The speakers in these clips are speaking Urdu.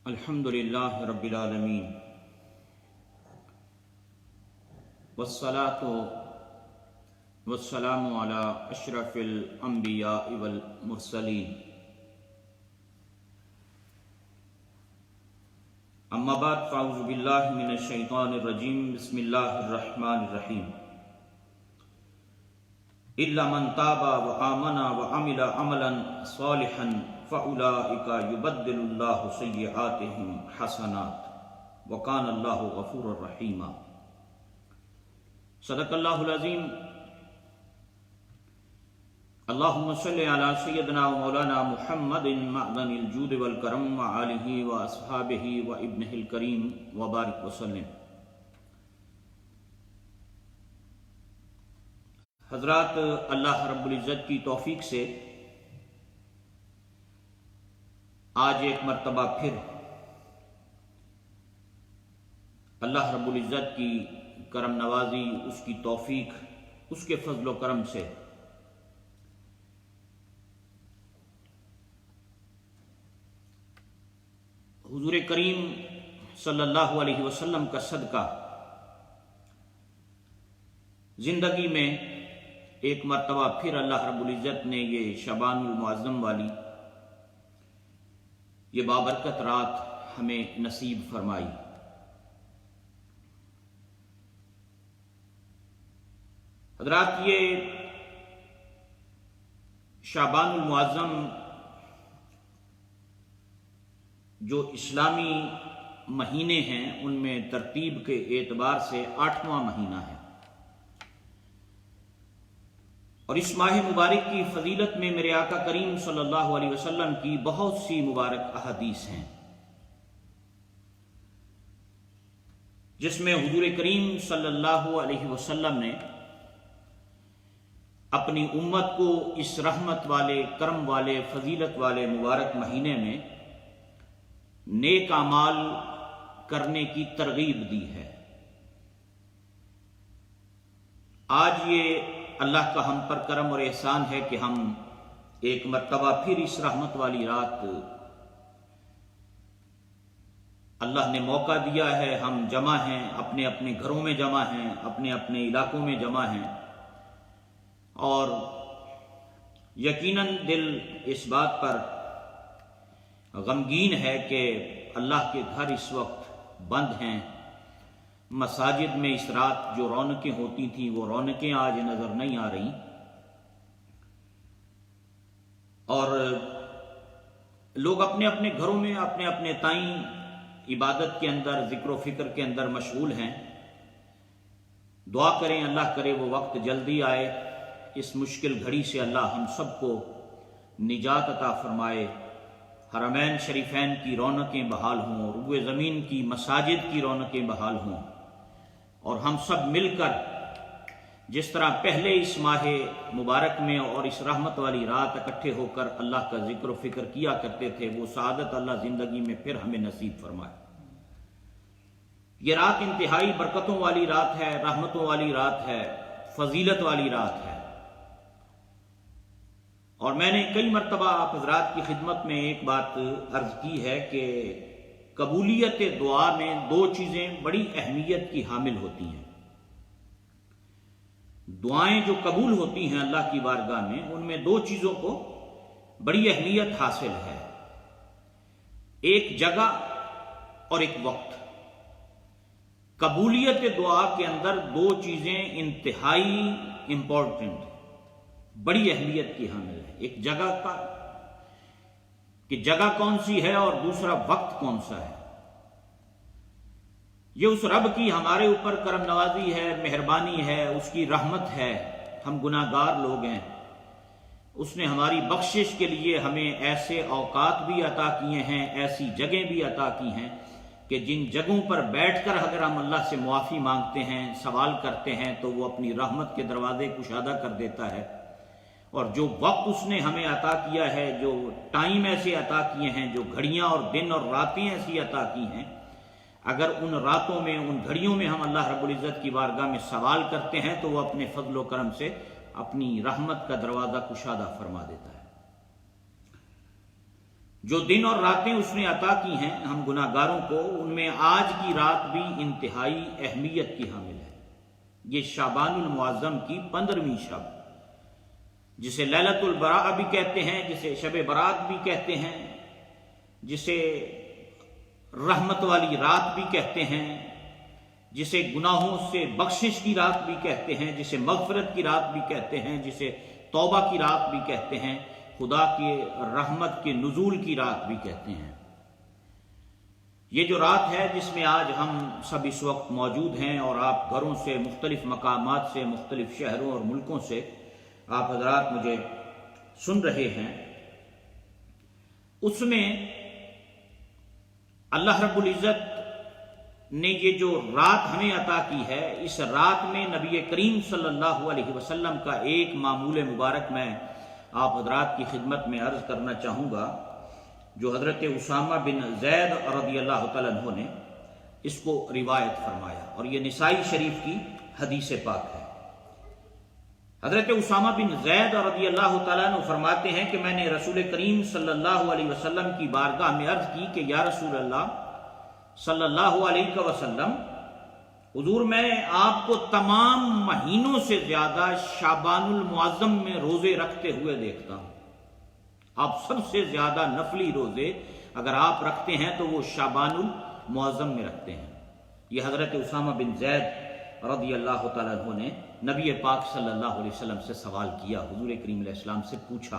الحمدللہ رب العالمین والصلاة والسلام علی اشرف الانبیاء والمرسلین اما بعد فاعوذ باللہ من الشیطان الرجیم بسم اللہ الرحمن الرحیم الا من تاب وآمن وعمل عملا صالحا فأولئک یبدل اللہ سیئاتہم حسنات وکان اللہ غفورا رحیما۔ صدق اللہ العظیم۔ اللہم صلی علی سیدنا و مولانا محمد معدن الجود والکرم وآلہ واصحابہ وابنہ الکریم وبارک وسلم۔ حضرات، اللہ رب العزت کی توفیق سے آج ایک مرتبہ پھر اللہ رب العزت کی کرم نوازی، اس کی توفیق، اس کے فضل و کرم سے حضور کریم صلی اللہ علیہ وسلم کا صدقہ زندگی میں ایک مرتبہ پھر اللہ رب العزت نے یہ شعبان المعظم والی یہ بابرکت رات ہمیں نصیب فرمائی۔ حضرات، یہ شعبان المعظم جو اسلامی مہینے ہیں ان میں ترتیب کے اعتبار سے 8واں مہینہ ہے، اور اس ماہ مبارک کی فضیلت میں میرے آقا کریم صلی اللہ علیہ وسلم کی بہت سی مبارک احادیث ہیں، جس میں حضور کریم صلی اللہ علیہ وسلم نے اپنی امت کو اس رحمت والے، کرم والے، فضیلت والے مبارک مہینے میں نیک اعمال کرنے کی ترغیب دی ہے۔ آج یہ اللہ کا ہم پر کرم اور احسان ہے کہ ہم ایک مرتبہ پھر اس رحمت والی رات اللہ نے موقع دیا ہے، ہم جمع ہیں، اپنے اپنے گھروں میں جمع ہیں، اپنے اپنے علاقوں میں جمع ہیں، اور یقیناً دل اس بات پر غمگین ہے کہ اللہ کے گھر اس وقت بند ہیں۔ مساجد میں اس رات جو رونقیں ہوتی تھیں وہ رونقیں آج نظر نہیں آ رہی، اور لوگ اپنے اپنے گھروں میں اپنے اپنے تئیں عبادت کے اندر، ذکر و فکر کے اندر مشغول ہیں۔ دعا کریں، اللہ کرے وہ وقت جلدی آئے، اس مشکل گھڑی سے اللہ ہم سب کو نجات عطا فرمائے، حرمین شریفین کی رونقیں بحال ہوں، روئے زمین کی مساجد کی رونقیں بحال ہوں، اور ہم سب مل کر جس طرح پہلے اس ماہ مبارک میں اور اس رحمت والی رات اکٹھے ہو کر اللہ کا ذکر و فکر کیا کرتے تھے، وہ سعادت اللہ زندگی میں پھر ہمیں نصیب فرمائے۔ یہ رات انتہائی برکتوں والی رات ہے، رحمتوں والی رات ہے، فضیلت والی رات ہے، اور میں نے کئی مرتبہ آپ حضرات کی خدمت میں ایک بات عرض کی ہے کہ قبولیت دعا میں دو چیزیں بڑی اہمیت کی حامل ہوتی ہیں۔ دعائیں جو قبول ہوتی ہیں اللہ کی بارگاہ میں، ان میں دو چیزوں کو بڑی اہمیت حاصل ہے، ایک جگہ اور ایک وقت۔ قبولیت دعا کے اندر دو چیزیں انتہائی امپورٹنٹ، بڑی اہمیت کی حامل ہے، ایک جگہ کا کہ جگہ کون سی ہے، اور دوسرا وقت کون سا ہے۔ یہ اس رب کی ہمارے اوپر کرم نوازی ہے، مہربانی ہے، اس کی رحمت ہے۔ ہم گناہ گار لوگ ہیں، اس نے ہماری بخشش کے لیے ہمیں ایسے اوقات بھی عطا کیے ہیں، ایسی جگہیں بھی عطا کی ہیں کہ جن جگہوں پر بیٹھ کر اگر ہم اللہ سے معافی مانگتے ہیں، سوال کرتے ہیں، تو وہ اپنی رحمت کے دروازے کشادہ کر دیتا ہے۔ اور جو وقت اس نے ہمیں عطا کیا ہے، جو ٹائم ایسے عطا کیے ہیں، جو گھڑیاں اور دن اور راتیں ایسی عطا کی ہیں، اگر ان راتوں میں، ان گھڑیوں میں ہم اللہ رب العزت کی بارگاہ میں سوال کرتے ہیں تو وہ اپنے فضل و کرم سے اپنی رحمت کا دروازہ کشادہ فرما دیتا ہے۔ جو دن اور راتیں اس نے عطا کی ہیں ہم گناہگاروں کو، ان میں آج کی رات بھی انتہائی اہمیت کی حامل ہے۔ یہ شعبان المعظم کی 15ویں شب، جسے لیلۃ البراء بھی کہتے ہیں، جسے شب برات بھی کہتے ہیں، جسے رحمت والی رات بھی کہتے ہیں، جسے گناہوں سے بخشش کی رات بھی کہتے ہیں، جسے مغفرت کی رات بھی کہتے ہیں، جسے توبہ کی رات بھی کہتے ہیں، خدا کی رحمت کے نزول کی رات بھی کہتے ہیں۔ یہ جو رات ہے جس میں آج ہم سب اس وقت موجود ہیں، اور آپ گھروں سے، مختلف مقامات سے، مختلف شہروں اور ملکوں سے آپ حضرات مجھے سن رہے ہیں، اس میں اللہ رب العزت نے یہ جو رات ہمیں عطا کی ہے، اس رات میں نبی کریم صلی اللہ علیہ وسلم کا ایک معمول مبارک میں آپ حضرات کی خدمت میں عرض کرنا چاہوں گا، جو حضرت اسامہ بن زید رضی اللہ تعالیٰ عنہ نے اس کو روایت فرمایا، اور یہ نسائی شریف کی حدیث پاک ہے۔ حضرت اسامہ بن زید رضی اللہ تعالیٰ عنہ فرماتے ہیں کہ میں نے رسول کریم صلی اللہ علیہ وسلم کی بارگاہ میں عرض کی کہ یا رسول اللہ صلی اللہ علیہ وسلم، حضور میں آپ کو تمام مہینوں سے زیادہ شعبان المعظم میں روزے رکھتے ہوئے دیکھتا ہوں۔ آپ سب سے زیادہ نفلی روزے اگر آپ رکھتے ہیں تو وہ شعبان المعظم میں رکھتے ہیں۔ یہ حضرت اسامہ بن زید رضی اللہ تعالیٰ عنہ نے نبی پاک صلی اللہ علیہ وسلم سے سوال کیا، حضور کریم علیہ السلام سے پوچھا،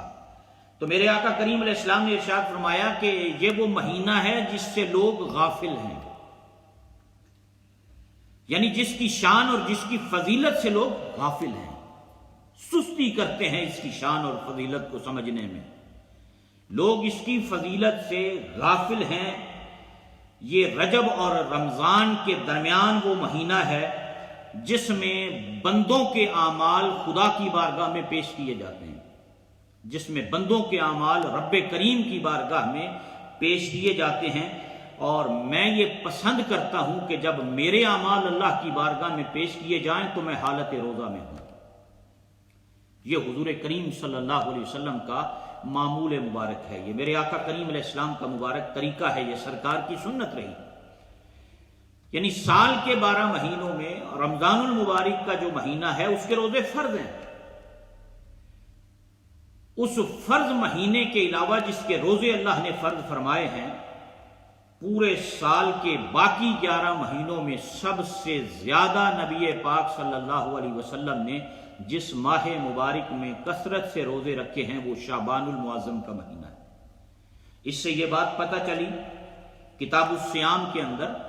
تو میرے آقا کریم علیہ السلام نے ارشاد فرمایا کہ یہ وہ مہینہ ہے جس سے لوگ غافل ہیں، یعنی جس کی شان اور جس کی فضیلت سے لوگ غافل ہیں، سستی کرتے ہیں اس کی شان اور فضیلت کو سمجھنے میں، لوگ اس کی فضیلت سے غافل ہیں۔ یہ رجب اور رمضان کے درمیان وہ مہینہ ہے جس میں بندوں کے اعمال خدا کی بارگاہ میں پیش کیے جاتے ہیں، جس میں بندوں کے اعمال رب کریم کی بارگاہ میں پیش کیے جاتے ہیں، اور میں یہ پسند کرتا ہوں کہ جب میرے اعمال اللہ کی بارگاہ میں پیش کیے جائیں تو میں حالت روزہ میں ہوں۔ یہ حضور کریم صلی اللہ علیہ وسلم کا معمول مبارک ہے، یہ میرے آقا کریم علیہ السلام کا مبارک طریقہ ہے، یہ سرکار کی سنت رہی۔ یعنی سال کے 12 مہینوں میں رمضان المبارک کا جو مہینہ ہے اس کے روزے فرض ہیں، اس فرض مہینے کے علاوہ جس کے روزے اللہ نے فرض فرمائے ہیں، پورے سال کے باقی 11 مہینوں میں سب سے زیادہ نبی پاک صلی اللہ علیہ وسلم نے جس ماہ مبارک میں کثرت سے روزے رکھے ہیں وہ شعبان المعظم کا مہینہ ہے۔ اس سے یہ بات پتہ چلی، کتاب الصیام کے اندر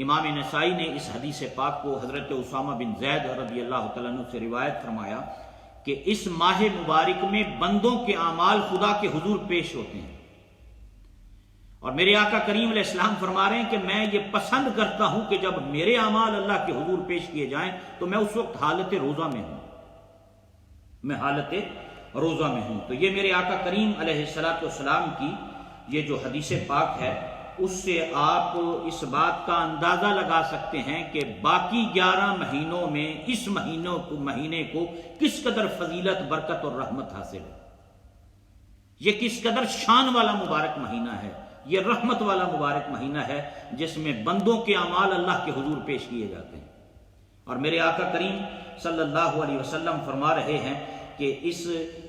امام نسائی نے اس حدیث پاک کو حضرت اسامہ بن زید رضی اللہ تعالیٰ عنہ سے روایت فرمایا کہ اس ماہ مبارک میں بندوں کے اعمال خدا کے حضور پیش ہوتے ہیں، اور میرے آقا کریم علیہ السلام فرما رہے ہیں کہ میں یہ پسند کرتا ہوں کہ جب میرے اعمال اللہ کے حضور پیش کیے جائیں تو میں اس وقت حالت روزہ میں ہوں، میں حالت روزہ میں ہوں۔ تو یہ میرے آقا کریم علیہ السلام کی یہ جو حدیث پاک ہے، اس سے آپ اس بات کا اندازہ لگا سکتے ہیں کہ باقی 11 مہینوں میں اس مہینے کو کس قدر فضیلت، برکت اور رحمت حاصل ہے، یہ کس قدر شان والا مبارک مہینہ ہے، یہ رحمت والا مبارک مہینہ ہے جس میں بندوں کے اعمال اللہ کے حضور پیش کیے جاتے ہیں۔ اور میرے آقا کریم صلی اللہ علیہ وسلم فرما رہے ہیں کہ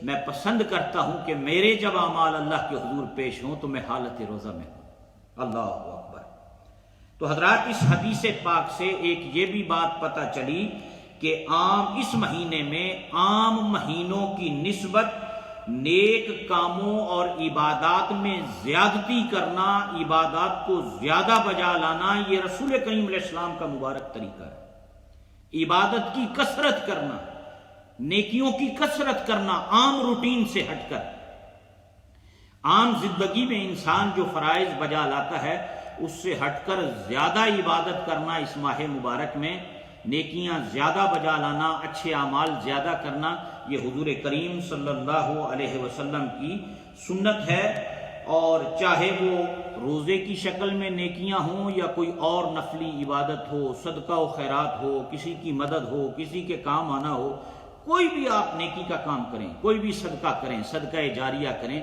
میں پسند کرتا ہوں کہ میرے جب اعمال اللہ کے حضور پیش ہوں تو میں حالت روزہ میں ہوں۔ اللہ اکبر۔ تو حضرات اس حدیث پاک سے ایک یہ بھی بات پتہ چلی کہ اس مہینے میں عام مہینوں کی نسبت نیک کاموں اور عبادات میں زیادتی کرنا، عبادات کو زیادہ بجا لانا، یہ رسول کریم علیہ السلام کا مبارک طریقہ ہے۔ عبادت کی کثرت کرنا، نیکیوں کی کثرت کرنا، عام روٹین سے ہٹ کر، عام زندگی میں انسان جو فرائض بجا لاتا ہے اس سے ہٹ کر زیادہ عبادت کرنا، اس ماہ مبارک میں نیکیاں زیادہ بجا لانا، اچھے اعمال زیادہ کرنا، یہ حضور کریم صلی اللہ علیہ وسلم کی سنت ہے۔ اور چاہے وہ روزے کی شکل میں نیکیاں ہوں یا کوئی اور نفلی عبادت ہو، صدقہ و خیرات ہو، کسی کی مدد ہو، کسی کے کام آنا ہو، کوئی بھی آپ نیکی کا کام کریں، کوئی بھی صدقہ کریں، صدقہ جاریہ کریں،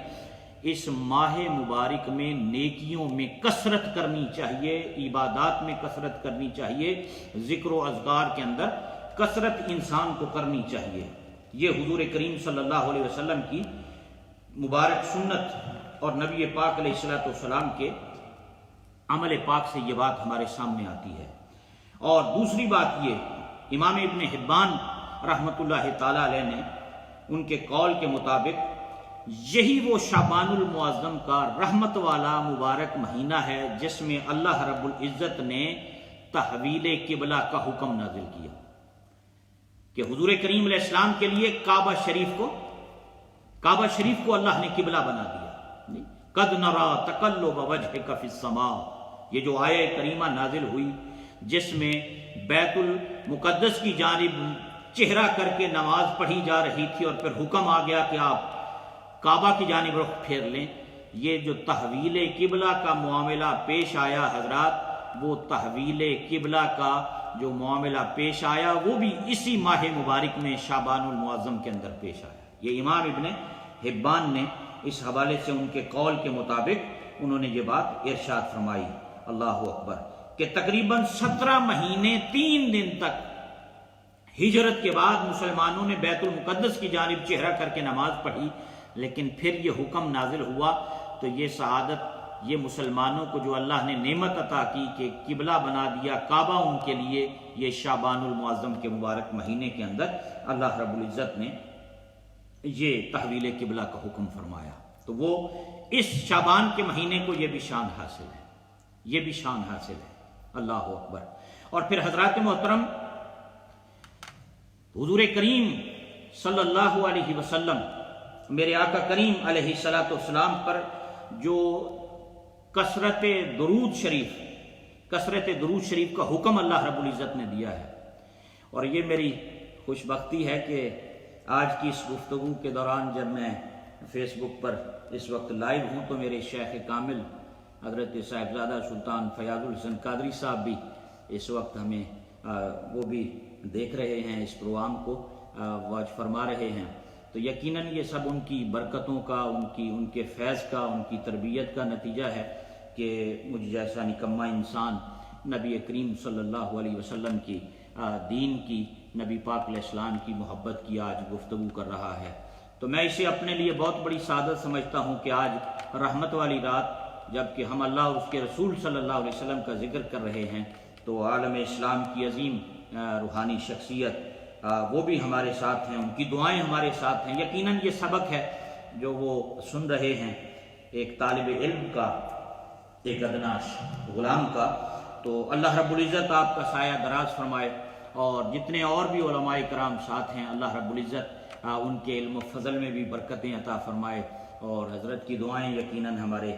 اس ماہ مبارک میں نیکیوں میں کثرت کرنی چاہیے، عبادات میں کثرت کرنی چاہیے، ذکر و اذکار کے اندر کثرت انسان کو کرنی چاہیے۔ یہ حضور کریم صلی اللہ علیہ وسلم کی مبارک سنت اور نبی پاک علیہ الصلوۃ والسلام کے عمل پاک سے یہ بات ہمارے سامنے آتی ہے۔ اور دوسری بات یہ، امام ابن حبان رحمۃ اللہ تعالی علیہ نے ان کے قول کے مطابق یہی وہ شعبان المعظم کا رحمت والا مبارک مہینہ ہے جس میں اللہ رب العزت نے تحویل قبلہ کا حکم نازل کیا کہ حضور کریم علیہ السلام کے لیے کعبہ شریف کو اللہ نے قبلہ بنا دیا۔ قد نرا تقلب وجهک فی السماء، یہ جو آیہ کریمہ نازل ہوئی جس میں بیت المقدس کی جانب چہرہ کر کے نماز پڑھی جا رہی تھی اور پھر حکم آ گیا کہ آپ کعبہ کی جانب رخ پھیر لیں، یہ جو تحویل قبلہ کا معاملہ پیش آیا حضرات، وہ تحویل قبلہ کا جو معاملہ پیش آیا وہ بھی اسی ماہ مبارک میں شعبان المعظم کے اندر پیش آیا۔ یہ امام ابن حبان نے اس حوالے سے ان کے قول کے مطابق انہوں نے یہ بات ارشاد فرمائی، اللہ اکبر، کہ تقریباً 17 مہینے 3 دن تک ہجرت کے بعد مسلمانوں نے بیت المقدس کی جانب چہرہ کر کے نماز پڑھی، لیکن پھر یہ حکم نازل ہوا تو یہ سعادت، یہ مسلمانوں کو جو اللہ نے نعمت عطا کی کہ قبلہ بنا دیا کعبہ ان کے لیے، یہ شعبان المعظم کے مبارک مہینے کے اندر اللہ رب العزت نے یہ تحویل قبلہ کا حکم فرمایا۔ تو وہ اس شعبان کے مہینے کو یہ بھی شان حاصل ہے، یہ بھی شان حاصل ہے، اللہ اکبر۔ اور پھر حضرات محترم، حضور کریم صلی اللہ علیہ وسلم، میرے آقا کریم علیہ الصلوۃ والسلام پر جو کثرت درود شریف کا حکم اللہ رب العزت نے دیا ہے، اور یہ میری خوش بختی ہے کہ آج کی اس گفتگو کے دوران جب میں فیس بک پر اس وقت لائیو ہوں تو میرے شیخ کامل حضرت صاحبزادہ سلطان فیاض الحسن قادری صاحب بھی اس وقت ہمیں وہ بھی دیکھ رہے ہیں، اس پروگرام کو واچ فرما رہے ہیں۔ تو یقیناً یہ سب ان کی برکتوں کا، ان کے فیض کا، ان کی تربیت کا نتیجہ ہے کہ مجھ جیسا نکما انسان نبی کریم صلی اللہ علیہ وسلم کی دین کی، نبی پاک علیہ السلام کی محبت کی آج گفتگو کر رہا ہے۔ تو میں اسے اپنے لیے بہت بڑی سعادت سمجھتا ہوں کہ آج رحمت والی رات جب کہ ہم اللہ اور اس کے رسول صلی اللہ علیہ وسلم کا ذکر کر رہے ہیں تو عالم اسلام کی عظیم روحانی شخصیت وہ بھی ہمارے ساتھ ہیں، ان کی دعائیں ہمارے ساتھ ہیں۔ یقیناً یہ سبق ہے جو وہ سن رہے ہیں ایک طالب علم کا، ایک ادنا غلام کا، تو اللہ رب العزت آپ کا سایہ دراز فرمائے، اور جتنے اور بھی علماء کرام ساتھ ہیں اللہ رب العزت ان کے علم و فضل میں بھی برکتیں عطا فرمائے، اور حضرت کی دعائیں یقیناً ہمارے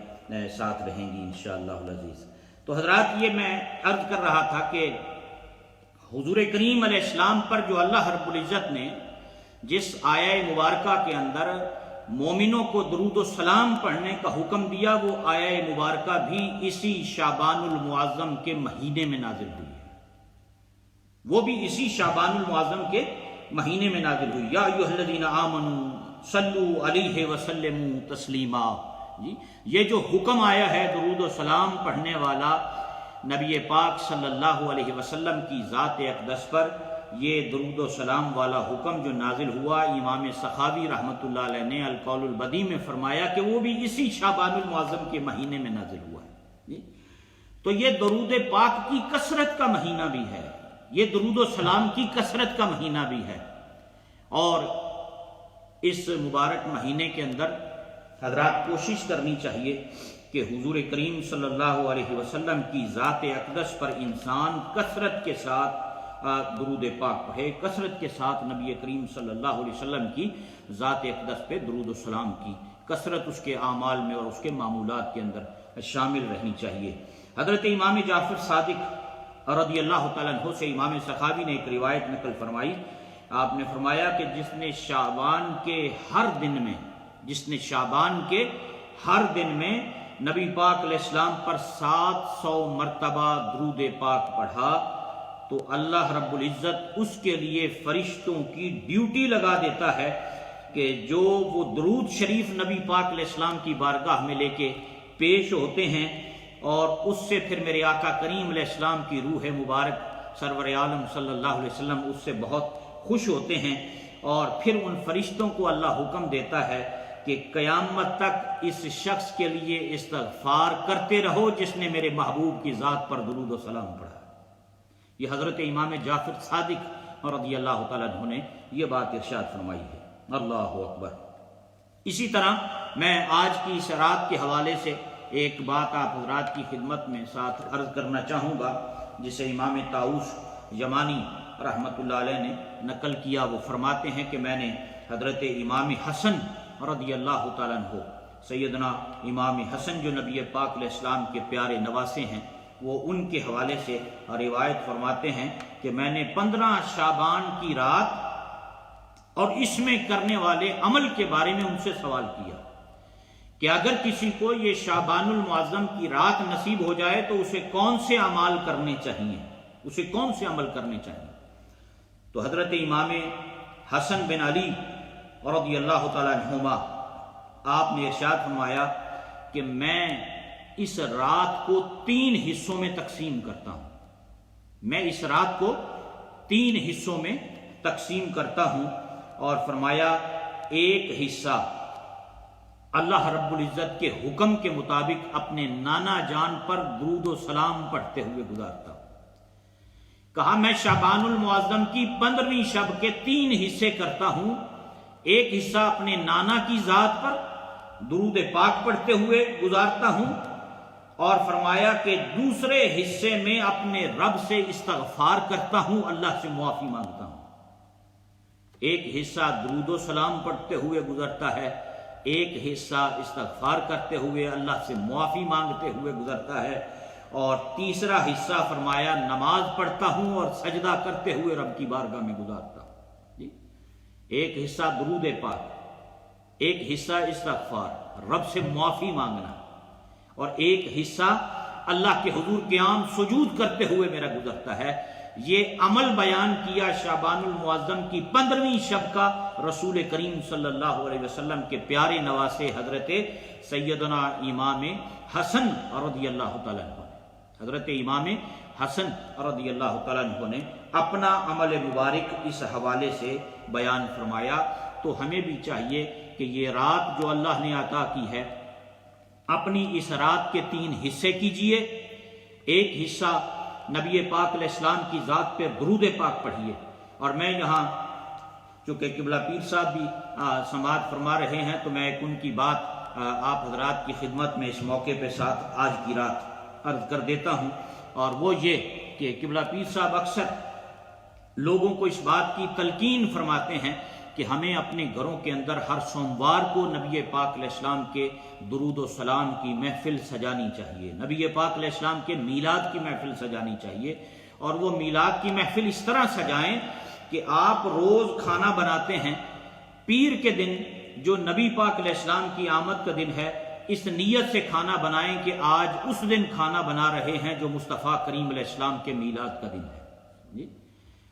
ساتھ رہیں گی انشاءاللہ العزیز۔ تو حضرات، یہ میں عرض کر رہا تھا کہ حضور کریم علیہ السلام پر جو اللہ رب العزت نے جس آیہ مبارکہ کے اندر مومنوں کو درود و سلام پڑھنے کا حکم دیا، وہ آیہ مبارکہ بھی اسی شعبان المعظم کے مہینے میں نازل ہوئی ہے، وہ بھی اسی شعبان المعظم کے مہینے میں نازل ہوئی۔ یا ایھا الذین آمنوا صلوا علیہ وسلموا تسلیما، جی یہ جو حکم آیا ہے درود و سلام پڑھنے والا نبی پاک صلی اللہ علیہ وسلم کی ذات اقدس پر، یہ درود و سلام والا حکم جو نازل ہوا، امام سخاوی رحمۃ اللہ علیہ نے القول البدیع میں فرمایا کہ وہ بھی اسی شعبان المعظم کے مہینے میں نازل ہوا ہے۔ تو یہ درود پاک کی کثرت کا مہینہ بھی ہے، یہ درود و سلام کی کثرت کا مہینہ بھی ہے، اور اس مبارک مہینے کے اندر حضرات کوشش کرنی چاہیے کہ حضور کریم صلی اللہ علیہ وسلم کی ذات اقدس پر انسان کثرت کے ساتھ درود پاک پڑھے، کثرت کے ساتھ نبی کریم صلی اللہ علیہ وسلم کی ذات اقدس پہ درود و سلام کی کثرت اس کے اعمال میں اور اس کے معمولات کے اندر شامل رہنی چاہیے۔ حضرت امام جعفر صادق رضی اللہ تعالیٰ عنہ سے امام سخاوی نے ایک روایت نقل فرمائی، آپ نے فرمایا کہ جس نے شعبان کے ہر دن میں نبی پاک علیہ السلام پر 700 مرتبہ درود پاک پڑھا تو اللہ رب العزت اس کے لیے فرشتوں کی ڈیوٹی لگا دیتا ہے کہ جو وہ درود شریف نبی پاک علیہ السلام کی بارگاہ میں لے کے پیش ہوتے ہیں اور اس سے پھر میرے آقا کریم علیہ السلام کی روح مبارک سرور عالم صلی اللہ علیہ وسلم اس سے بہت خوش ہوتے ہیں، اور پھر ان فرشتوں کو اللہ حکم دیتا ہے کہ قیامت تک اس شخص کے لیے استغفار کرتے رہو جس نے میرے محبوب کی ذات پر درود و سلام پڑھا۔ یہ حضرت امام جعفر صادق رضی اللہ تعالیٰ عنہ نے یہ بات ارشاد فرمائی ہے۔ اللہ اکبر۔ اسی طرح میں آج کی اس رات کے حوالے سے ایک بات آپ حضرات کی خدمت میں ساتھ عرض کرنا چاہوں گا، جسے امام طاؤس یمانی رحمۃ اللہ علیہ نے نقل کیا۔ وہ فرماتے ہیں کہ میں نے حضرت امام حسن رضی اللہ تعالیٰ عنہ، سیدنا امام حسن جو نبی پاک علیہ السلام کے پیارے نواسے ہیں، وہ ان کے حوالے سے روایت فرماتے ہیں کہ میں نے 15 شعبان کی رات اور اس میں کرنے والے عمل کے بارے میں ان سے سوال کیا کہ اگر کسی کو یہ شعبان المعظم کی رات نصیب ہو جائے تو اسے کون سے اعمال کرنے چاہیے، اسے کون سے عمل کرنے چاہیے؟ تو حضرت امام حسن بن علی رضی اللہ تعالیٰ عنہما آپ نے ارشاد فرمایا کہ میں اس رات کو 3 حصوں میں تقسیم کرتا ہوں، میں اس رات کو 3 حصوں میں تقسیم کرتا ہوں، اور فرمایا ایک حصہ اللہ رب العزت کے حکم کے مطابق اپنے نانا جان پر درود و سلام پڑھتے ہوئے گزارتا ہوں۔ کہا میں شعبان المعظم کی 15ویں شب کے 3 حصے کرتا ہوں، ایک حصہ اپنے نانا کی ذات پر درود پاک پڑھتے ہوئے گزارتا ہوں، اور فرمایا کہ دوسرے حصے میں اپنے رب سے استغفار کرتا ہوں، اللہ سے معافی مانگتا ہوں۔ ایک حصہ درود و سلام پڑھتے ہوئے گزرتا ہے، ایک حصہ استغفار کرتے ہوئے اللہ سے معافی مانگتے ہوئے گزرتا ہے، اور تیسرا حصہ فرمایا نماز پڑھتا ہوں اور سجدہ کرتے ہوئے رب کی بارگاہ میں گزارتا ہوں۔ جی، ایک حصہ درود پاک، ایک حصہ استغفار، رب سے معافی مانگنا، اور ایک حصہ اللہ کے حضور قیام سجود کرتے ہوئے میرا گزرتا ہے۔ یہ عمل بیان کیا شعبان المعظم کی 15ویں شب کا رسول کریم صلی اللہ علیہ وسلم کے پیارے نواسے حضرت سیدنا امام حسن رضی اللہ تعالیٰ عنہ نے، حضرت امام حسن رضی اللہ تعالیٰ عنہ نے اپنا عمل مبارک اس حوالے سے بیان فرمایا۔ تو ہمیں بھی چاہیے کہ یہ رات جو اللہ نے عطا کی ہے، اپنی اس رات کے 3 حصے کیجئے۔ ایک حصہ نبی پاک علیہ السلام کی ذات پہ درود پاک پڑھیے، اور میں یہاں چونکہ قبلہ پیر صاحب بھی سماعت فرما رہے ہیں تو میں ایک ان کی بات آپ حضرات کی خدمت میں اس موقع پہ ساتھ آج کی رات عرض کر دیتا ہوں، اور وہ یہ کہ قبلہ پیر صاحب اکثر لوگوں کو اس بات کی تلقین فرماتے ہیں کہ ہمیں اپنے گھروں کے اندر ہر سوموار کو نبی پاک علیہ السلام کے درود و سلام کی محفل سجانی چاہیے، نبی پاک علیہ السلام کے میلاد کی محفل سجانی چاہیے، اور وہ میلاد کی محفل اس طرح سجائیں کہ آپ روز کھانا بناتے ہیں، پیر کے دن جو نبی پاک علیہ السلام کی آمد کا دن ہے، اس نیت سے کھانا بنائیں کہ آج اس دن کھانا بنا رہے ہیں جو مصطفیٰ کریم علیہ السلام کے میلاد کا دن ہے جی۔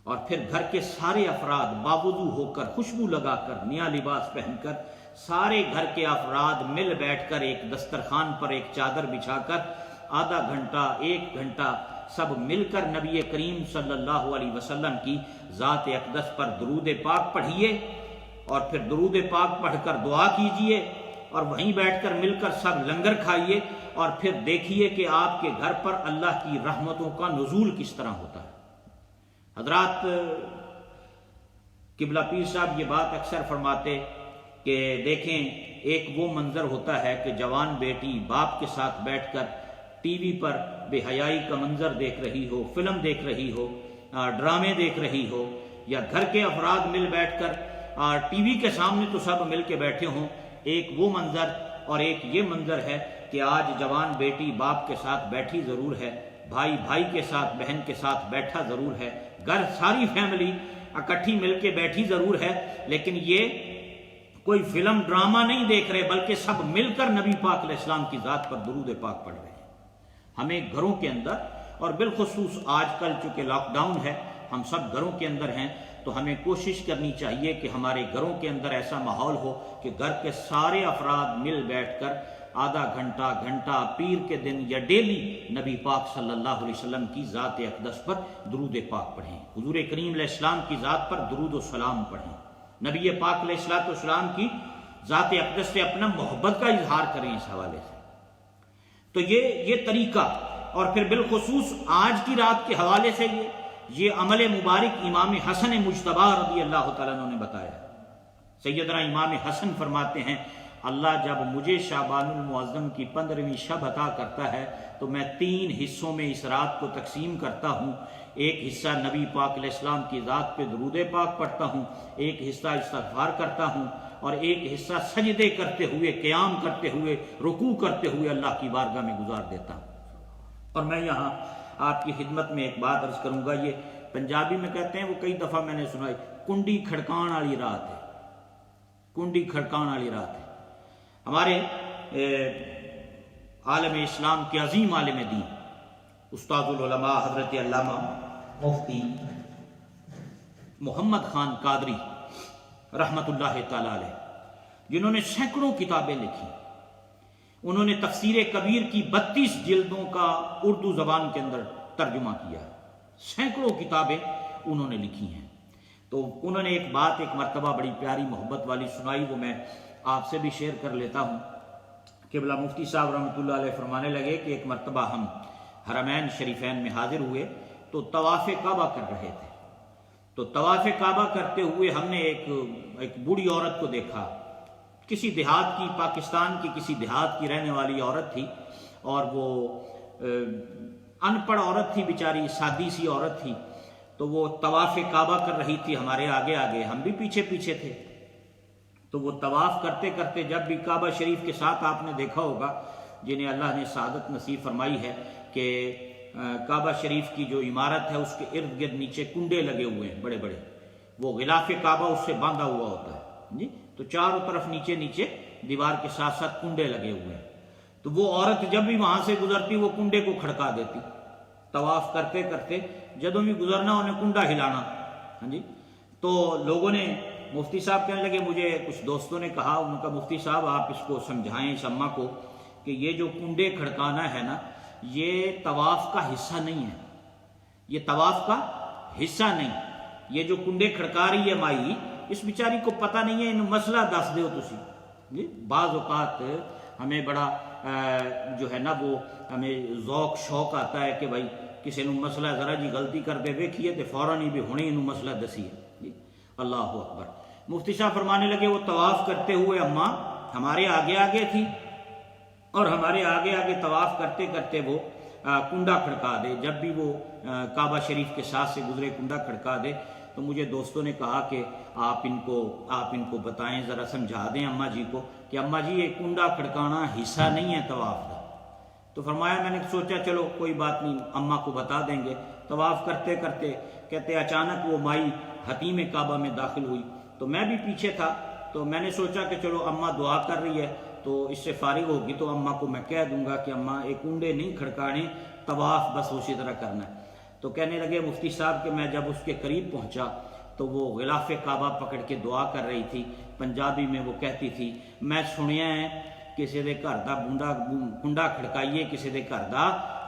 اور پھر گھر کے سارے افراد باوضو ہو کر، خوشبو لگا کر، نیا لباس پہن کر، سارے گھر کے افراد مل بیٹھ کر ایک دسترخوان پر ایک چادر بچھا کر آدھا گھنٹہ 1 گھنٹہ سب مل کر نبی کریم صلی اللہ علیہ وسلم کی ذات اقدس پر درود پاک پڑھیے، اور پھر درود پاک پڑھ کر دعا کیجئے، اور وہیں بیٹھ کر مل کر سب لنگر کھائیے، اور پھر دیکھیے کہ آپ کے گھر پر اللہ کی رحمتوں کا نزول کس طرح ہوتا ہے۔ حضرات قبلہ پیر صاحب یہ بات اکثر فرماتے کہ دیکھیں ایک وہ منظر ہوتا ہے کہ جوان بیٹی باپ کے ساتھ بیٹھ کر ٹی وی پر بے حیائی کا منظر دیکھ رہی ہو، فلم دیکھ رہی ہو، ڈرامے دیکھ رہی ہو، یا گھر کے افراد مل بیٹھ کر ٹی وی کے سامنے تو سب مل کے بیٹھے ہوں، ایک وہ منظر، اور ایک یہ منظر ہے کہ آج جوان بیٹی باپ کے ساتھ بیٹھی ضرور ہے، بھائی بھائی کے ساتھ، بہن کے ساتھ بیٹھا ضرور ہے، گھر ساری فیملی اکٹھی مل کے بیٹھی ضرور ہے، لیکن یہ کوئی فلم ڈرامہ نہیں دیکھ رہے، بلکہ سب مل کر نبی پاک علیہ السلام کی ذات پر درود پاک پڑھ رہے ہیں۔ ہمیں گھروں کے اندر، اور بالخصوص آج کل چونکہ لاک ڈاؤن ہے، ہم سب گھروں کے اندر ہیں، تو ہمیں کوشش کرنی چاہیے کہ ہمارے گھروں کے اندر ایسا ماحول ہو کہ گھر کے سارے افراد مل بیٹھ کر آدھا گھنٹہ پیر کے دن یا ڈیلی نبی پاک صلی اللہ علیہ وسلم کی ذات اقدس پر درود پاک پڑھیں، حضور کریم علیہ السلام کی ذات پر درود و سلام پڑھیں، نبی پاک علیہ السلام کی ذات اقدس سے اپنا محبت کا اظہار کریں اس حوالے سے۔ تو یہ طریقہ، اور پھر بالخصوص آج کی رات کے حوالے سے یہ عمل مبارک امام حسن مجتبی رضی اللہ تعالیٰ عنہ نے بتایا۔ سیدنا امام حسن فرماتے ہیں اللہ جب مجھے شعبان المعظم کی 15ویں شب عطا کرتا ہے تو میں 3 حصوں میں اس رات کو تقسیم کرتا ہوں، ایک حصہ نبی پاک علیہ السلام کی ذات پہ درود پاک پڑھتا ہوں، ایک حصہ استغفار کرتا ہوں، اور ایک حصہ سجدے کرتے ہوئے، قیام کرتے ہوئے، رکوع کرتے ہوئے اللہ کی بارگاہ میں گزار دیتا ہوں۔ اور میں یہاں آپ کی خدمت میں ایک بات عرض کروں گا، یہ پنجابی میں کہتے ہیں، وہ کئی دفعہ میں نے سنائی، کنڈی کھڑکان والی رات ہے، کنڈی کھڑکان والی رات ہے۔ ہمارے عالم اسلام کے عظیم عالم دین استاد العلماء حضرت علامہ مفتی محمد خان قادری رحمت اللہ تعالی علیہ، جنہوں نے سینکڑوں کتابیں لکھی، انہوں نے تفسیر کبیر کی 32 جلدوں کا اردو زبان کے اندر ترجمہ کیا، سینکڑوں کتابیں انہوں نے لکھی ہیں۔ تو انہوں نے ایک بات ایک مرتبہ بڑی پیاری محبت والی سنائی، وہ میں آپ سے بھی شیئر کر لیتا ہوں۔ قبلہ مفتی صاحب رحمۃ اللہ علیہ فرمانے لگے کہ ایک مرتبہ ہم حرمین شریفین میں حاضر ہوئے تو طواف کعبہ کر رہے تھے، تو طواف کعبہ کرتے ہوئے ہم نے ایک بوڑھی عورت کو دیکھا، کسی دیہات کی، پاکستان کی کسی دیہات کی رہنے والی عورت تھی، اور وہ ان پڑھ عورت تھی بیچاری، سادی سی عورت تھی، تو وہ طواف کعبہ کر رہی تھی ہمارے آگے آگے، ہم بھی پیچھے پیچھے تھے۔ تو وہ طواف کرتے کرتے جب بھی کعبہ شریف کے ساتھ آپ نے دیکھا ہوگا، جنہیں اللہ نے سعادت نصیب فرمائی ہے کہ کعبہ شریف کی جو عمارت ہے اس کے ارد گرد نیچے کنڈے لگے ہوئے ہیں بڑے بڑے، وہ غلاف کعبہ اس سے باندھا ہوا ہوتا ہے جی، تو چاروں طرف نیچے نیچے دیوار کے ساتھ ساتھ کنڈے لگے ہوئے ہیں۔ تو وہ عورت جب بھی وہاں سے گزرتی وہ کنڈے کو کھڑکا دیتی، طواف کرتے کرتے جدوں بھی گزرنا انہیں کنڈا ہلانا، ہاں جی۔ تو لوگوں نے، مفتی صاحب کہنے لگے، مجھے کچھ دوستوں نے کہا، ان کا مفتی صاحب آپ اس کو سمجھائیں اس اماں کو کہ یہ جو کنڈے کھڑکانا ہے نا، یہ طواف کا حصہ نہیں ہے، یہ طواف کا حصہ نہیں، یہ جو کنڈے کھڑکا رہی ہے مائی، اس بیچاری کو پتہ نہیں ہے، انہوں مسئلہ دس دیو تسی جی۔ بعض اوقات ہمیں بڑا جو ہے نا وہ ہمیں ذوق شوق آتا ہے کہ بھائی کسی نے مسئلہ ذرا جی غلطی کر دے ویکھیے تو فوراً ہی بھی ہونے انہوں مسئلہ دسی ہے جی۔ اللہ اکبر۔ مفتی صاحب فرمانے لگے وہ طواف کرتے ہوئے اماں ہمارے آگے آگے تھی، اور ہمارے آگے آگے طواف کرتے کرتے وہ کنڈا کھڑکا دے، جب بھی وہ کعبہ شریف کے ساتھ سے گزرے کنڈا کھڑکا دے۔ تو مجھے دوستوں نے کہا کہ آپ ان کو بتائیں، ذرا سمجھا دیں اماں جی کو کہ اماں جی یہ کنڈا کھڑکانا حصہ نہیں ہے طواف کا۔ تو فرمایا، میں نے سوچا چلو کوئی بات نہیں، اماں کو بتا دیں گے۔ طواف کرتے کرتے کہتے اچانک وہ مائی حتیم کعبہ میں داخل ہوئی، تو میں بھی پیچھے تھا، تو میں نے سوچا کہ چلو اماں دعا کر رہی ہے تو اس سے فارغ ہوگی تو اماں کو میں کہہ دوں گا کہ اماں ایک کنڈے نہیں کھڑکانے، طواف بس اسی طرح کرنا ہے۔ تو کہنے لگے مفتی صاحب کہ میں جب اس کے قریب پہنچا تو وہ غلاف کعبہ پکڑ کے دعا کر رہی تھی، پنجابی میں وہ کہتی تھی، میں سنیا ہے کسی دے گھر دا کنڈا کھڑکائیے کسی دے گھر دا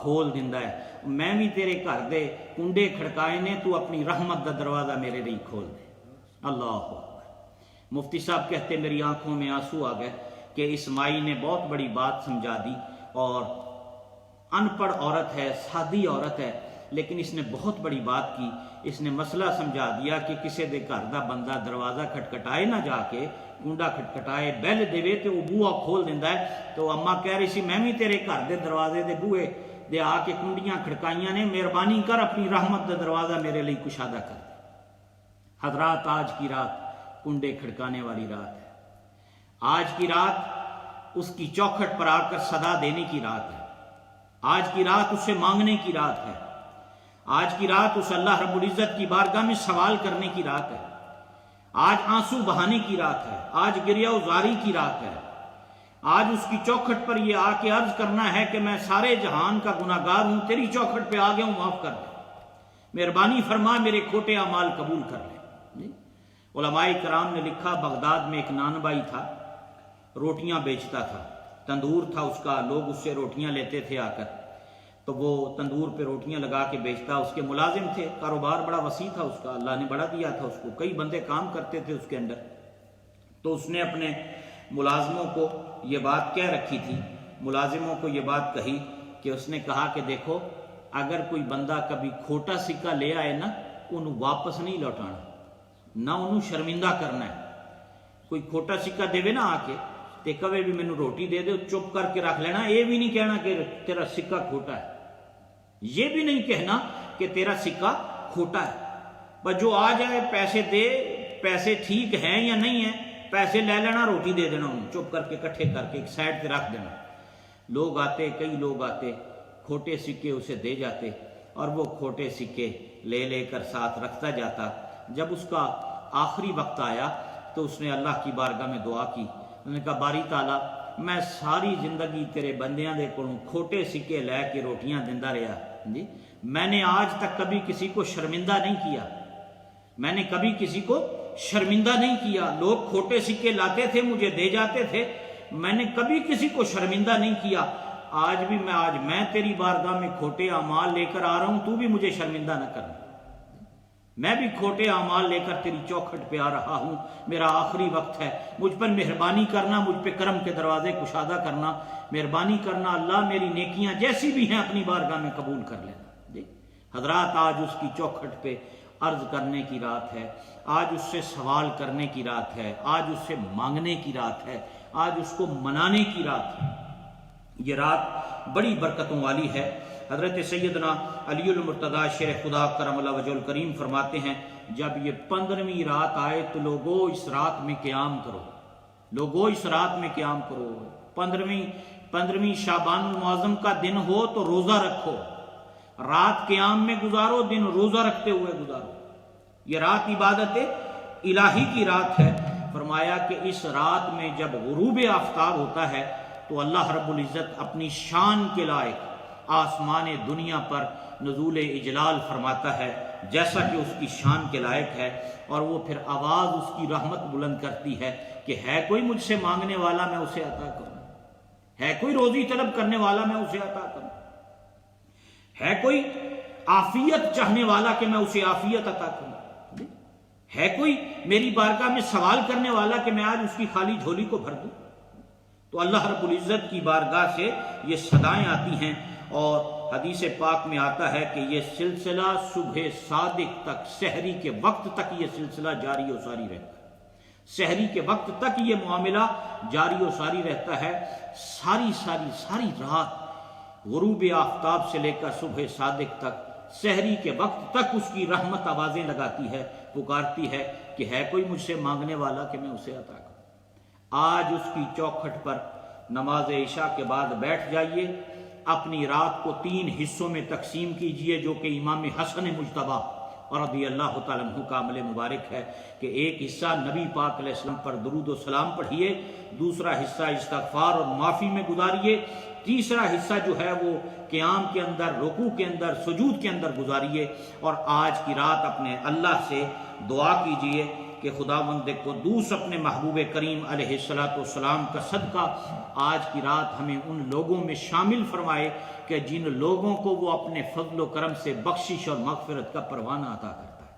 کھول دیندا ہے، میں بھی تیرے گھر دے کنڈے کھڑکائے نے، تو اپنی رحمت دا دروازہ میرے لیے کھول دے۔ اللہ اکبر۔ مفتی صاحب کہتے میری آنکھوں میں آنسو آ گئے کہ اس مائی نے بہت بڑی بات سمجھا دی، اور ان پڑھ عورت ہے، سادی عورت ہے، لیکن اس نے بہت بڑی بات کی، اس نے مسئلہ سمجھا دیا کہ کسی دے گھر دا بندہ دروازہ کھٹکھٹائے نہ جا کے، کنڈا کھٹکھٹائے بیل دے تے وہ بوہا کھول دیندا ہے۔ تو اماں کہہ رہی سی میں بھی تیرے گھر دے دروازے دے بوہے دے آ کے کنڈیاں کھڑکائیاں نے، مہربانی کر اپنی رحمت دا دروازہ میرے لیے کشادہ کر دے۔ حضرات آج کی رات کنڈے کھڑکانے والی رات ہے، آج کی رات اس کی چوکھٹ پر آ کر صدا دینے کی رات ہے، آج کی رات اس سے مانگنے کی رات ہے، آج کی رات اس اللہ رب العزت کی بارگاہ میں سوال کرنے کی رات ہے، آج آنسو بہانے کی رات ہے، آج گریہ وزاری کی رات ہے، آج اس کی چوکھٹ پر یہ آ کے عرض کرنا ہے کہ میں سارے جہان کا گناہگار ہوں، تیری چوکھٹ پہ آ گیا ہوں، معاف کر دے۔ مہربانی فرما میرے کھوٹے اعمال قبول کر لے۔ علماء کرام نے لکھا بغداد میں ایک نان بھائی تھا، روٹیاں بیچتا تھا، تندور تھا اس کا، لوگ اس سے روٹیاں لیتے تھے آ کر، تو وہ تندور پہ روٹیاں لگا کے بیچتا، اس کے ملازم تھے، کاروبار بڑا وسیع تھا اس کا، اللہ نے بڑا دیا تھا اس کو، کئی بندے کام کرتے تھے اس کے اندر۔ تو اس نے اپنے ملازموں کو یہ بات کہہ رکھی تھی، ملازموں کو یہ بات کہی کہ اس نے کہا کہ دیکھو اگر کوئی بندہ کبھی کھوٹا سکہ لے آئے نا، انہوں واپس نہیں لوٹانا، نہ انہوں شرمندہ کرنا ہے۔ کوئی کھوٹا سکہ دے نا آ کے تے کبھی بھی مینوں روٹی دے دے، چپ کر کے رکھ لینا، یہ بھی نہیں کہنا کہ تیرا سکہ کھوٹا ہے، یہ بھی نہیں کہنا کہ تیرا سکہ کھوٹا ہے، بس جو آ جائے پیسے دے، پیسے ٹھیک ہیں یا نہیں ہیں، پیسے لے لینا، روٹی دے دینا انہوں، چپ کر کے اکٹھے کر کے ایک سائڈ پہ رکھ دینا۔ لوگ آتے، کئی لوگ آتے، کھوٹے سکے اسے دے جاتے اور وہ کھوٹے سکے لے لے کر ساتھ رکھتا جاتا۔ جب اس کا آخری وقت آیا تو اس نے اللہ کی بارگاہ میں دعا کی، انہوں نے کہا باری تعالیٰ میں ساری زندگی تیرے بندیاں دے کولوں کھوٹے سکے لے کے روٹیاں دیندا رہا جی، میں نے آج تک کبھی کسی کو شرمندہ نہیں کیا، میں نے کبھی کسی کو شرمندہ نہیں کیا، لوگ کھوٹے سکے لاتے تھے مجھے دے جاتے تھے، میں نے کبھی کسی کو شرمندہ نہیں کیا، آج میں تیری بارگاہ میں کھوٹے اعمال لے کر آ رہا ہوں، تو بھی مجھے شرمندہ نہ کرنا، میں بھی کھوٹے اعمال لے کر تیری چوکھٹ پہ آ رہا ہوں، میرا آخری وقت ہے، مجھ پر مہربانی کرنا، مجھ پہ کرم کے دروازے کشادہ کرنا، مہربانی کرنا اللہ، میری نیکیاں جیسی بھی ہیں اپنی بارگاہ میں قبول کر لینا جی۔ حضرات آج اس کی چوکھٹ پہ عرض کرنے کی رات ہے، آج اس سے سوال کرنے کی رات ہے، آج اس سے مانگنے کی رات ہے، آج اس کو منانے کی رات ہے، یہ رات بڑی برکتوں والی ہے۔ حضرت سیدنا علی المرتضیٰ شیر خدا کرم اللہ وجہ الکریم فرماتے ہیں جب یہ 15ویں رات آئے تو لوگوں اس رات میں قیام کرو، لوگوں اس رات میں قیام کرو، 15ویں شعبان المعظم کا دن ہو تو روزہ رکھو، رات قیام میں گزارو، دن روزہ رکھتے ہوئے گزارو، یہ رات عبادت الہی کی رات ہے۔ فرمایا کہ اس رات میں جب غروب آفتاب ہوتا ہے تو اللہ رب العزت اپنی شان کے لائق آسمان دنیا پر نزول اجلال فرماتا ہے جیسا کہ اس کی شان کے لائق ہے، اور وہ پھر آواز اس کی رحمت بلند کرتی ہے کہ ہے کوئی مجھ سے مانگنے والا میں اسے عطا کروں، ہے کوئی روزی طلب کرنے والا میں اسے عطا کروں، ہے کوئی عافیت چاہنے والا کہ میں اسے عافیت عطا کروں، ہے کوئی میری بارگاہ میں سوال کرنے والا کہ میں آج اس کی خالی جھولی کو بھر دوں۔ تو اللہ رب العزت کی بارگاہ سے یہ صدائیں آتی ہیں، اور حدیث پاک میں آتا ہے کہ یہ سلسلہ صبح صادق تک، سحری کے وقت تک یہ سلسلہ جاری و ساری رہتا ہے، سحری کے وقت تک یہ معاملہ جاری و ساری رہتا ہے، ساری رات غروب آفتاب سے لے کر صبح صادق تک، سحری کے وقت تک اس کی رحمت آوازیں لگاتی ہے، پکارتی ہے کہ ہے کوئی مجھ سے مانگنے والا کہ میں اسے عطا کروں۔ آج اس کی چوکھٹ پر نماز عشاء کے بعد بیٹھ جائیے، اپنی رات کو 3 حصوں میں تقسیم کیجئے، جو کہ امام حسن مجتبیٰ اور رضی اللہ تعالیٰ عنہ کا عمل مبارک ہے کہ ایک حصہ نبی پاک علیہ السلام پر درود و سلام پڑھیے، دوسرا حصہ استغفار اور معافی میں گزاریے، تیسرا حصہ جو ہے وہ قیام کے اندر، رکوع کے اندر، سجود کے اندر گزاریے، اور آج کی رات اپنے اللہ سے دعا کیجئے کہ خداوند قدوس اپنے محبوب کریم علیہ السلام کا صدقہ آج کی رات ہمیں ان لوگوں میں شامل فرمائے کہ جن لوگوں کو وہ اپنے فضل و کرم سے بخشش اور مغفرت کا پروانہ عطا کرتا ہے۔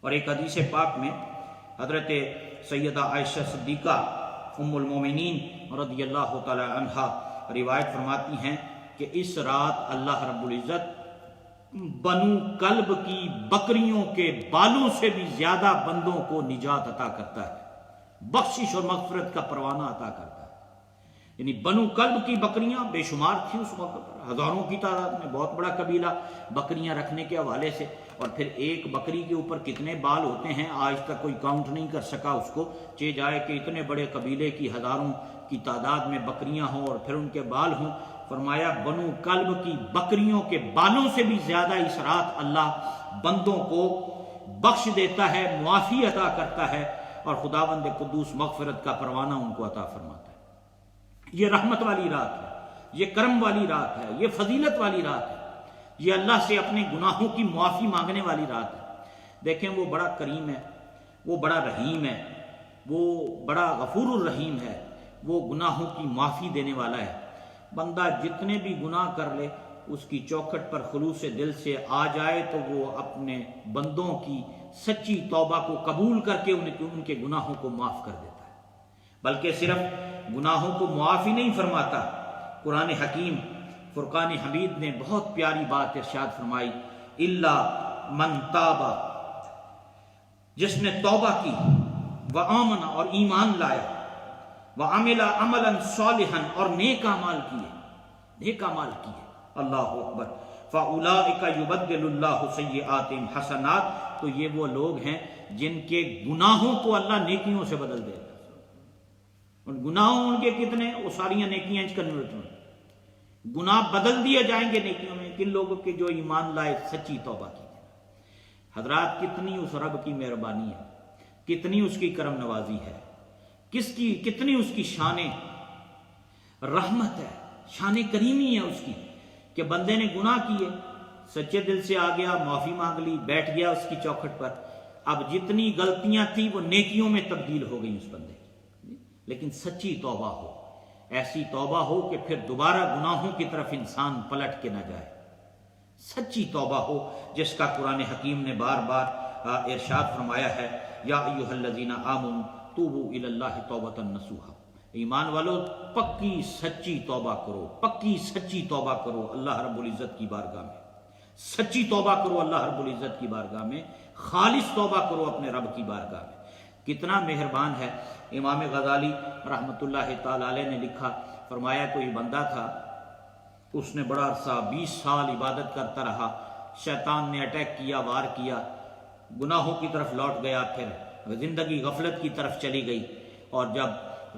اور ایک حدیث پاک میں حضرت سیدہ عائشہ صدیقہ ام المومنین رضی اللہ تعالی عنہا روایت فرماتی ہیں کہ اس رات اللہ رب العزت بنو کلب کی بکریوں کے بالوں سے بھی زیادہ بندوں کو نجات عطا کرتا ہے، بخشش اور مغفرت کا پروانہ عطا کرتا ہے۔ یعنی بنو کلب کی بکریاں بے شمار تھیں اس وقت پر، ہزاروں کی تعداد میں، بہت بڑا قبیلہ بکریاں رکھنے کے حوالے سے، اور پھر ایک بکری کے اوپر کتنے بال ہوتے ہیں آج تک کوئی کاؤنٹ نہیں کر سکا اس کو، چہ جائے کہ اتنے بڑے قبیلے کی ہزاروں کی تعداد میں بکریاں ہوں اور پھر ان کے بال ہوں۔ فرمایا بنو کلب کی بکریوں کے بالوں سے بھی زیادہ اس رات اللہ بندوں کو بخش دیتا ہے، معافی عطا کرتا ہے، اور خداوند قدوس مغفرت کا پروانہ ان کو عطا فرماتا ہے۔ یہ رحمت والی رات ہے، یہ کرم والی رات ہے، یہ فضیلت والی رات ہے۔ یہ اللہ سے اپنے گناہوں کی معافی مانگنے والی رات ہے۔ دیکھیں وہ بڑا کریم ہے، وہ بڑا رحیم ہے، وہ بڑا غفور الرحیم ہے، وہ گناہوں کی معافی دینے والا ہے۔ بندہ جتنے بھی گناہ کر لے اس کی چوکھٹ پر خلوص دل سے آ جائے تو وہ اپنے بندوں کی سچی توبہ کو قبول کر کے ان کے گناہوں کو معاف کر دیتا ہے۔ بلکہ صرف گناہوں کو معاف ہی نہیں فرماتا، قرآن حکیم فرقان حمید نے بہت پیاری بات ارشاد فرمائی، الا من تاب، جس نے توبہ کی، وآمن اور ایمان لایا، وعمل عملا صالحا اور نیک اعمال کیے، اللہ اکبر، فاولئک یبدل اللہ سیئاتہم حسنات، تو یہ وہ لوگ ہیں جن کے گناہوں کو اللہ نیکیوں سے بدل دے گا۔ اور گناہوں ان کے کتنے، وہ ساریاں نیکیاں کنورٹ ہوں، گناہ بدل دیے جائیں گے نیکیوں میں، کن لوگوں کے جو ایمان لائے سچی توبہ کی۔ حضرات کتنی اس رب کی مہربانی ہے، کتنی اس کی کرم نوازی ہے، کتنی اس کی شان رحمت ہے، شان کریمی ہے اس کی، کہ بندے نے گناہ کیے، سچے دل سے آ گیا، معافی مانگ لی، بیٹھ گیا اس کی چوکھٹ پر، اب جتنی غلطیاں تھیں وہ نیکیوں میں تبدیل ہو گئی اس بندے کی۔ لیکن سچی توبہ ہو، ایسی توبہ ہو کہ پھر دوبارہ گناہوں کی طرف انسان پلٹ کے نہ جائے، سچی توبہ ہو جس کا قرآن حکیم نے بار بار ارشاد فرمایا ہے، یا ایھا الذین آمنوا توبوا الی اللہ توبۃ نصوحا، ایمان والو پکی سچی توبہ کرو، پکی سچی توبہ کرو اللہ رب العزت کی بارگاہ میں، سچی توبہ کرو اللہ رب العزت کی بارگاہ میں، خالص توبہ کرو اپنے رب کی بارگاہ میں۔ کتنا مہربان ہے۔ امام غزالی رحمۃ اللہ تعالی علیہ نے لکھا، فرمایا کوئی بندہ تھا، اس نے بڑا عرصہ 20 سال عبادت کرتا رہا، شیطان نے اٹیک کیا، وار کیا، گناہوں کی طرف لوٹ گیا، پھر زندگی غفلت کی طرف چلی گئی، اور جب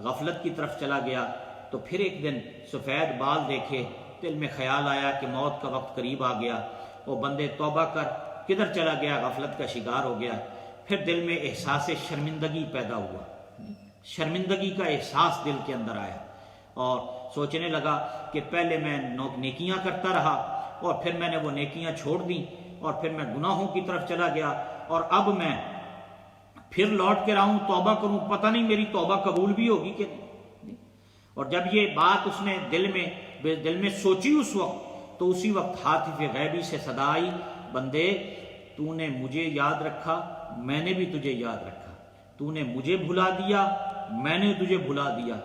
غفلت کی طرف چلا گیا تو پھر ایک دن سفید بال دیکھے، دل میں خیال آیا کہ موت کا وقت قریب آ گیا، وہ بندے توبہ کر کدھر چلا گیا، غفلت کا شکار ہو گیا، پھر دل میں احساس شرمندگی پیدا ہوا، شرمندگی کا احساس دل کے اندر آیا، اور سوچنے لگا کہ پہلے میں نیکیاں کرتا رہا اور پھر میں نے وہ نیکیاں چھوڑ دیں اور پھر میں گناہوں کی طرف چلا گیا، اور اب میں پھر لوٹ کے رہا ہوں، توبہ کروں، پتہ نہیں میری توبہ قبول بھی ہوگی کہ نہیں۔ اور جب یہ بات اس نے دل میں سوچی اس وقت، تو اسی وقت ہاتف غیبی سے صدا آئی، بندے تو نے مجھے یاد رکھا، میں نے بھی تجھے یاد رکھا، تو نے مجھے بھلا دیا، میں نے تجھے بھلا دیا،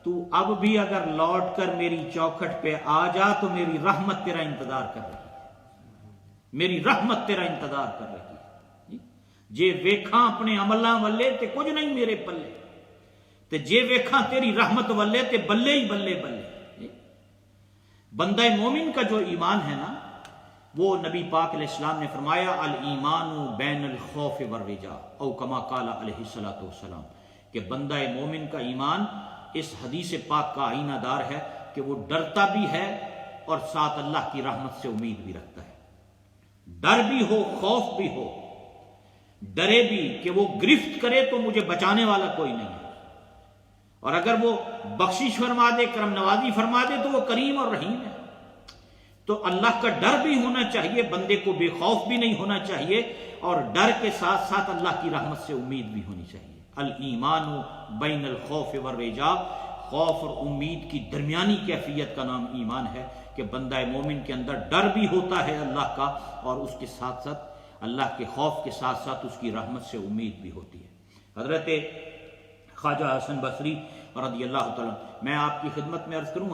تو اب بھی اگر لوٹ کر میری چوکھٹ پہ آ جا تو میری رحمت تیرا انتظار کر رہی ہے، میری رحمت تیرا انتظار کر رہی ہے۔ جے ویکھاں اپنے عملاں والے تے کچھ نہیں میرے پلے، تے جے ویکھاں تیری رحمت والے تے بلے ہی بلے بلے۔ بندہ مومن کا جو ایمان ہے نا، وہ نبی پاک علیہ السلام نے فرمایا، الایمان بین الخوف والرجاء، او کما قال علیہ الصلوۃ والسلام، کہ بندہ مومن کا ایمان اس حدیث پاک کا آئینہ دار ہے کہ وہ ڈرتا بھی ہے اور ساتھ اللہ کی رحمت سے امید بھی رکھتا ہے۔ ڈر بھی ہو، خوف بھی ہو، ڈرے بھی کہ وہ گرفت کرے تو مجھے بچانے والا کوئی نہیں ہے، اور اگر وہ بخشش فرما دے، کرم نوازی فرما دے تو وہ کریم اور رحیم ہے۔ تو اللہ کا ڈر بھی ہونا چاہیے، بندے کو بے خوف بھی نہیں ہونا چاہیے، اور ڈر کے ساتھ ساتھ اللہ کی رحمت سے امید بھی ہونی چاہیے۔ الایمان بین الخوف والرجاء، خوف اور امید کی درمیانی کیفیت کا نام ایمان ہے، کہ بندہ مومن کے اندر ڈر بھی ہوتا ہے اللہ کا، اور اس کے ساتھ ساتھ اللہ کے خوف کے ساتھ ساتھ اس کی رحمت سے امید بھی ہوتی ہے۔ حضرت خواجہ حسن بصری رضی اللہ تعالیٰ، میں آپ کی خدمت میں عرض کروں،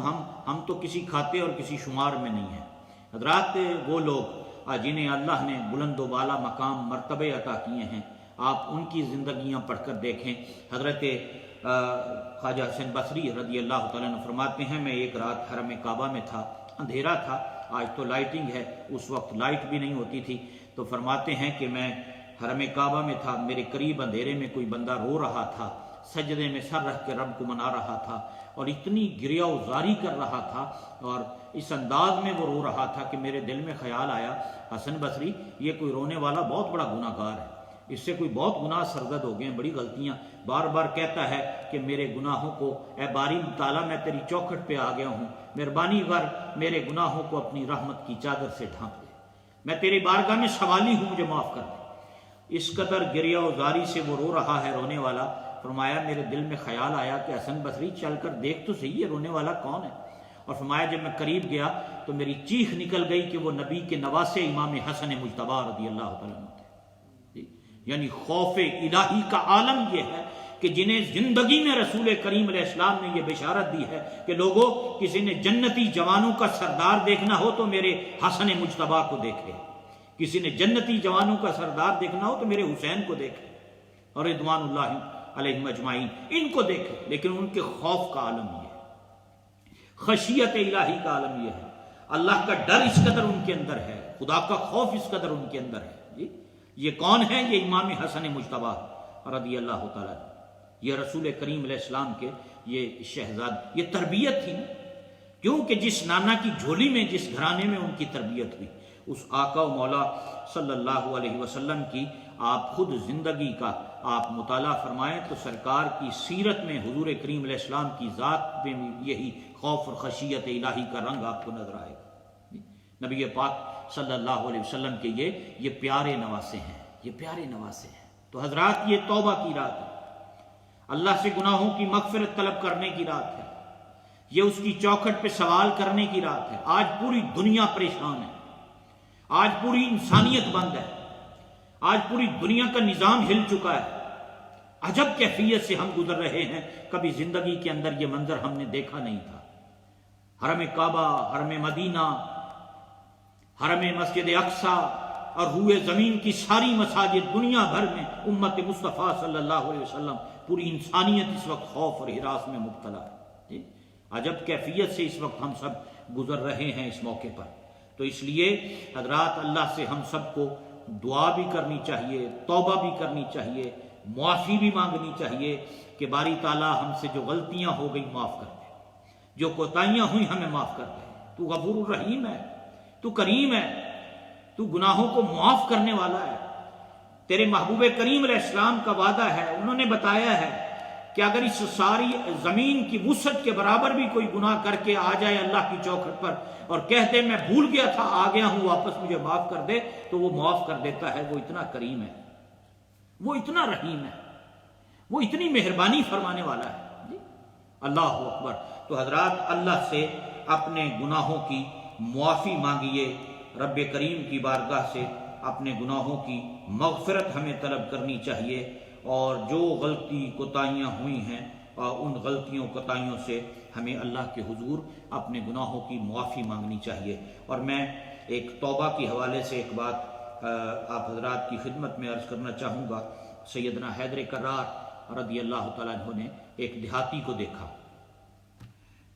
ہم تو کسی کھاتے اور کسی شمار میں نہیں ہیں۔ حضرات وہ لوگ جنہیں اللہ نے بلند و بالا مقام مرتبے عطا کیے ہیں، آپ ان کی زندگیاں پڑھ کر دیکھیں۔ حضرت خواجہ حسن بصری رضی اللہ تعالیٰ نے فرماتے ہیں، میں ایک رات حرم کعبہ میں تھا، اندھیرا تھا، آج تو لائٹنگ ہے، اس وقت لائٹ بھی نہیں ہوتی تھی، تو فرماتے ہیں کہ میں حرم کعبہ میں تھا، میرے قریب اندھیرے میں کوئی بندہ رو رہا تھا، سجدے میں سر رکھ کے رب کو منا رہا تھا، اور اتنی گریہ وزاری کر رہا تھا، اور اس انداز میں وہ رو رہا تھا کہ میرے دل میں خیال آیا، حسن بصری یہ کوئی رونے والا بہت بڑا گناہ گار ہے، اس سے کوئی بہت گناہ سرزد ہو گئے ہیں، بڑی غلطیاں، بار بار کہتا ہے کہ میرے گناہوں کو، اے باری تعالیٰ میں تیری چوکھٹ پہ آ گیا ہوں، مہربانی کر میرے گناہوں کو اپنی رحمت کی چادر سے ڈھانپ دے۔ میں تیری بارگاہ میں سوالی ہوں، مجھے معاف کر دے۔ اس قدر گریہ و زاری سے وہ رو رہا ہے، رونے والا۔ فرمایا میرے دل میں خیال آیا کہ حسن بصری چل کر دیکھ تو صحیح ہے رونے والا کون ہے۔ اور فرمایا جب میں قریب گیا تو میری چیخ نکل گئی کہ وہ نبی کے نواسے امام حسن مجتبی رضی اللہ تعالیٰ عنہ تھے۔ یعنی خوف الہی کا عالم یہ ہے کہ جنہیں زندگی میں رسول کریم علیہ السلام نے یہ بشارت دی ہے کہ لوگوں، کسی نے جنتی جوانوں کا سردار دیکھنا ہو تو میرے حسن مجتبی کو دیکھے، کسی نے جنتی جوانوں کا سردار دیکھنا ہو تو میرے حسین کو دیکھے اور رضوان اللہ علیہم اجمعین، ان کو دیکھے۔ لیکن ان کے خوف کا عالم یہ ہے، خشیت الہی کا عالم یہ ہے، اللہ کا ڈر اس قدر ان کے اندر ہے، خدا کا خوف اس قدر ان کے اندر ہے۔ جی یہ کون ہے؟ یہ امام حسن مجتبی رضی اللہ تعالیٰ، یہ رسول کریم علیہ السلام کے یہ شہزاد، یہ تربیت تھی نا، کیونکہ جس نانا کی جھولی میں، جس گھرانے میں ان کی تربیت ہوئی، اس آقا و مولا صلی اللہ علیہ وسلم کی آپ خود زندگی کا آپ مطالعہ فرمائیں تو سرکار کی سیرت میں حضور کریم علیہ السلام کی ذات میں یہی خوف اور خشیت الہی کا رنگ آپ کو نظر آئے گا۔ نبی پاک صلی اللہ علیہ وسلم کے یہ پیارے نواسے ہیں، یہ پیارے نواسے ہیں۔ تو حضرات یہ توبہ کی رات ہے، اللہ سے گناہوں کی مغفرت طلب کرنے کی رات ہے، یہ اس کی چوکھٹ پہ سوال کرنے کی رات ہے۔ آج پوری دنیا پریشان ہے، آج پوری انسانیت بند ہے، آج پوری دنیا کا نظام ہل چکا ہے۔ عجب کیفیت سے ہم گزر رہے ہیں، کبھی زندگی کے اندر یہ منظر ہم نے دیکھا نہیں تھا۔ حرم کعبہ، حرم مدینہ، حرم مسجد اقصی اور روئے زمین کی ساری مساجد دنیا بھر میں امت مصطفیٰ صلی اللہ علیہ وسلم، پوری انسانیت اس وقت خوف اور ہراس میں مبتلا ہے۔ عجب کیفیت سے اس وقت ہم سب گزر رہے ہیں اس موقع پر۔ تو اس لیے حضرات اللہ سے ہم سب کو دعا بھی کرنی چاہیے، توبہ بھی کرنی چاہیے، معافی بھی مانگنی چاہیے کہ باری تعالیٰ ہم سے جو غلطیاں ہو گئی معاف کر دے، جو کوتاہیاں ہوئی ہمیں معاف کر دے۔ تو غفور الرحیم ہے، تو کریم ہے، تو گناہوں کو معاف کرنے والا ہے۔ تیرے محبوب کریم علیہ السلام کا وعدہ ہے، انہوں نے بتایا ہے کہ اگر اس ساری زمین کی وسعت کے برابر بھی کوئی گناہ کر کے آ جائے اللہ کی چوکھٹ پر اور کہتے میں بھول گیا تھا، آ گیا ہوں واپس، مجھے معاف کر دے، تو وہ معاف کر دیتا ہے۔ وہ اتنا کریم ہے، وہ اتنا رحیم ہے، وہ اتنی مہربانی فرمانے والا ہے۔ جی اللہ اکبر۔ تو حضرات اللہ سے اپنے گناہوں کی معافی مانگیے، رب کریم کی بارگاہ سے اپنے گناہوں کی مغفرت ہمیں طلب کرنی چاہیے، اور جو غلطی کوتاہیاں ہوئی ہیں ان غلطیوں کوتاہیوں سے ہمیں اللہ کے حضور اپنے گناہوں کی معافی مانگنی چاہیے۔ اور میں ایک توبہ کے حوالے سے ایک بات آپ حضرات کی خدمت میں عرض کرنا چاہوں گا۔ سیدنا حیدر کرار رضی اللہ تعالیٰ عنہ نے ایک دیہاتی کو دیکھا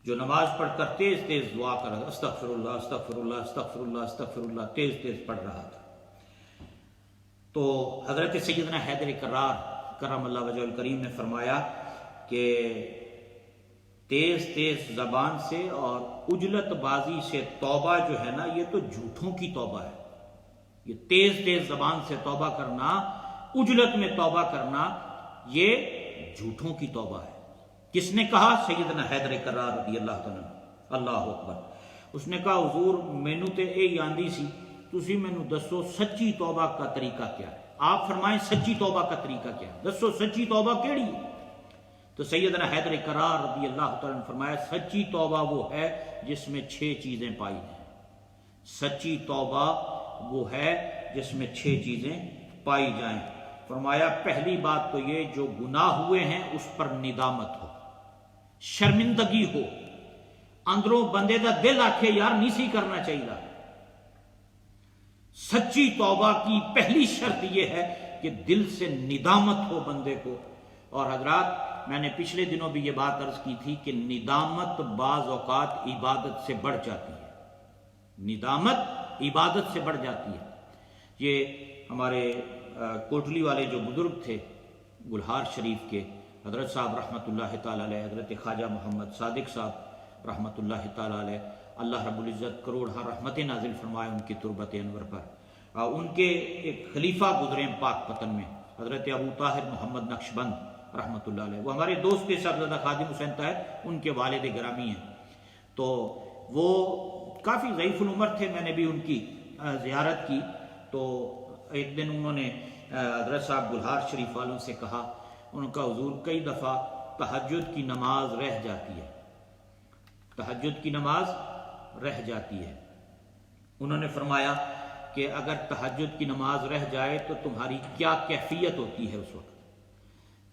جو نماز پڑھ کر تیز تیز دعا کر رہا تھا، استغفر اللہ استغفر اللہ استغفر اللہ استغفر اللہ، تیز تیز پڑھ رہا تھا۔ تو حضرت سیدنا حیدر کرار کرم اللہ وجہ الکریم نے فرمایا کہ تیز تیز زبان سے اور اجلت بازی سے توبہ جو ہے نا، یہ تو جھوٹوں کی توبہ ہے۔ یہ تیز تیز زبان سے توبہ کرنا، اجلت میں توبہ کرنا، یہ جھوٹوں کی توبہ ہے۔ کس نے کہا؟ سیدنا حیدر کرار رضی اللہ تعالیٰ عنہ۔ اللہ اکبر۔ اس نے کہا حضور مینو تے اے آندی سی، تسی مینو دسو سچی توبہ کا طریقہ کیا ہے؟ آپ فرمائیں سچی توبہ کا طریقہ کیا ہے؟ دسو سچی توبہ کیڑی ہے؟ تو سیدنا حیدر کرار رضی اللہ تعالیٰ نے فرمایا سچی توبہ وہ ہے جس میں 6 چیزیں پائی جائیں۔ سچی توبہ وہ ہے جس میں 6 چیزیں پائی جائیں۔ فرمایا پہلی بات تو یہ جو گناہ ہوئے ہیں اس پر ندامت ہو، شرمندگی ہو، اندروں بندے دا دل آکھے یار نہیں سی کرنا چاہیے۔ سچی توبہ کی پہلی شرط یہ ہے کہ دل سے ندامت ہو بندے کو۔ اور حضرات میں نے پچھلے دنوں بھی یہ بات عرض کی تھی کہ ندامت بعض اوقات عبادت سے بڑھ جاتی ہے، ندامت عبادت سے بڑھ جاتی ہے۔ یہ ہمارے کوٹلی والے جو بزرگ تھے گلہار شریف کے حضرت صاحب رحمۃ اللہ تعالیٰ علیہ، حضرت خواجہ محمد صادق صاحب رحمۃ اللہ تعالیٰ علیہ، اللہ رب العزت کروڑہ رحمت نازل فرمائے ان کی تربت انور پر۔ ان کے ایک خلیفہ گزرے پاک پتن میں، حضرت ابو طاہر محمد نقشبند رحمۃ اللہ علیہ، وہ ہمارے دوست تھے صاحبزادہ خادم حسین طاہر، ان کے والد گرامی ہیں۔ تو وہ کافی ضعیف العمر تھے، میں نے بھی ان کی زیارت کی تو ایک دن انہوں نے حضرت صاحب گلہار شریف والوں سے کہا، ان کا حضور کئی دفعہ تہجد کی نماز رہ جاتی ہے، تہجد کی نماز رہ جاتی ہے۔ انہوں نے فرمایا کہ اگر تہجد کی نماز رہ جائے تو تمہاری کیا کیفیت ہوتی ہے اس وقت؟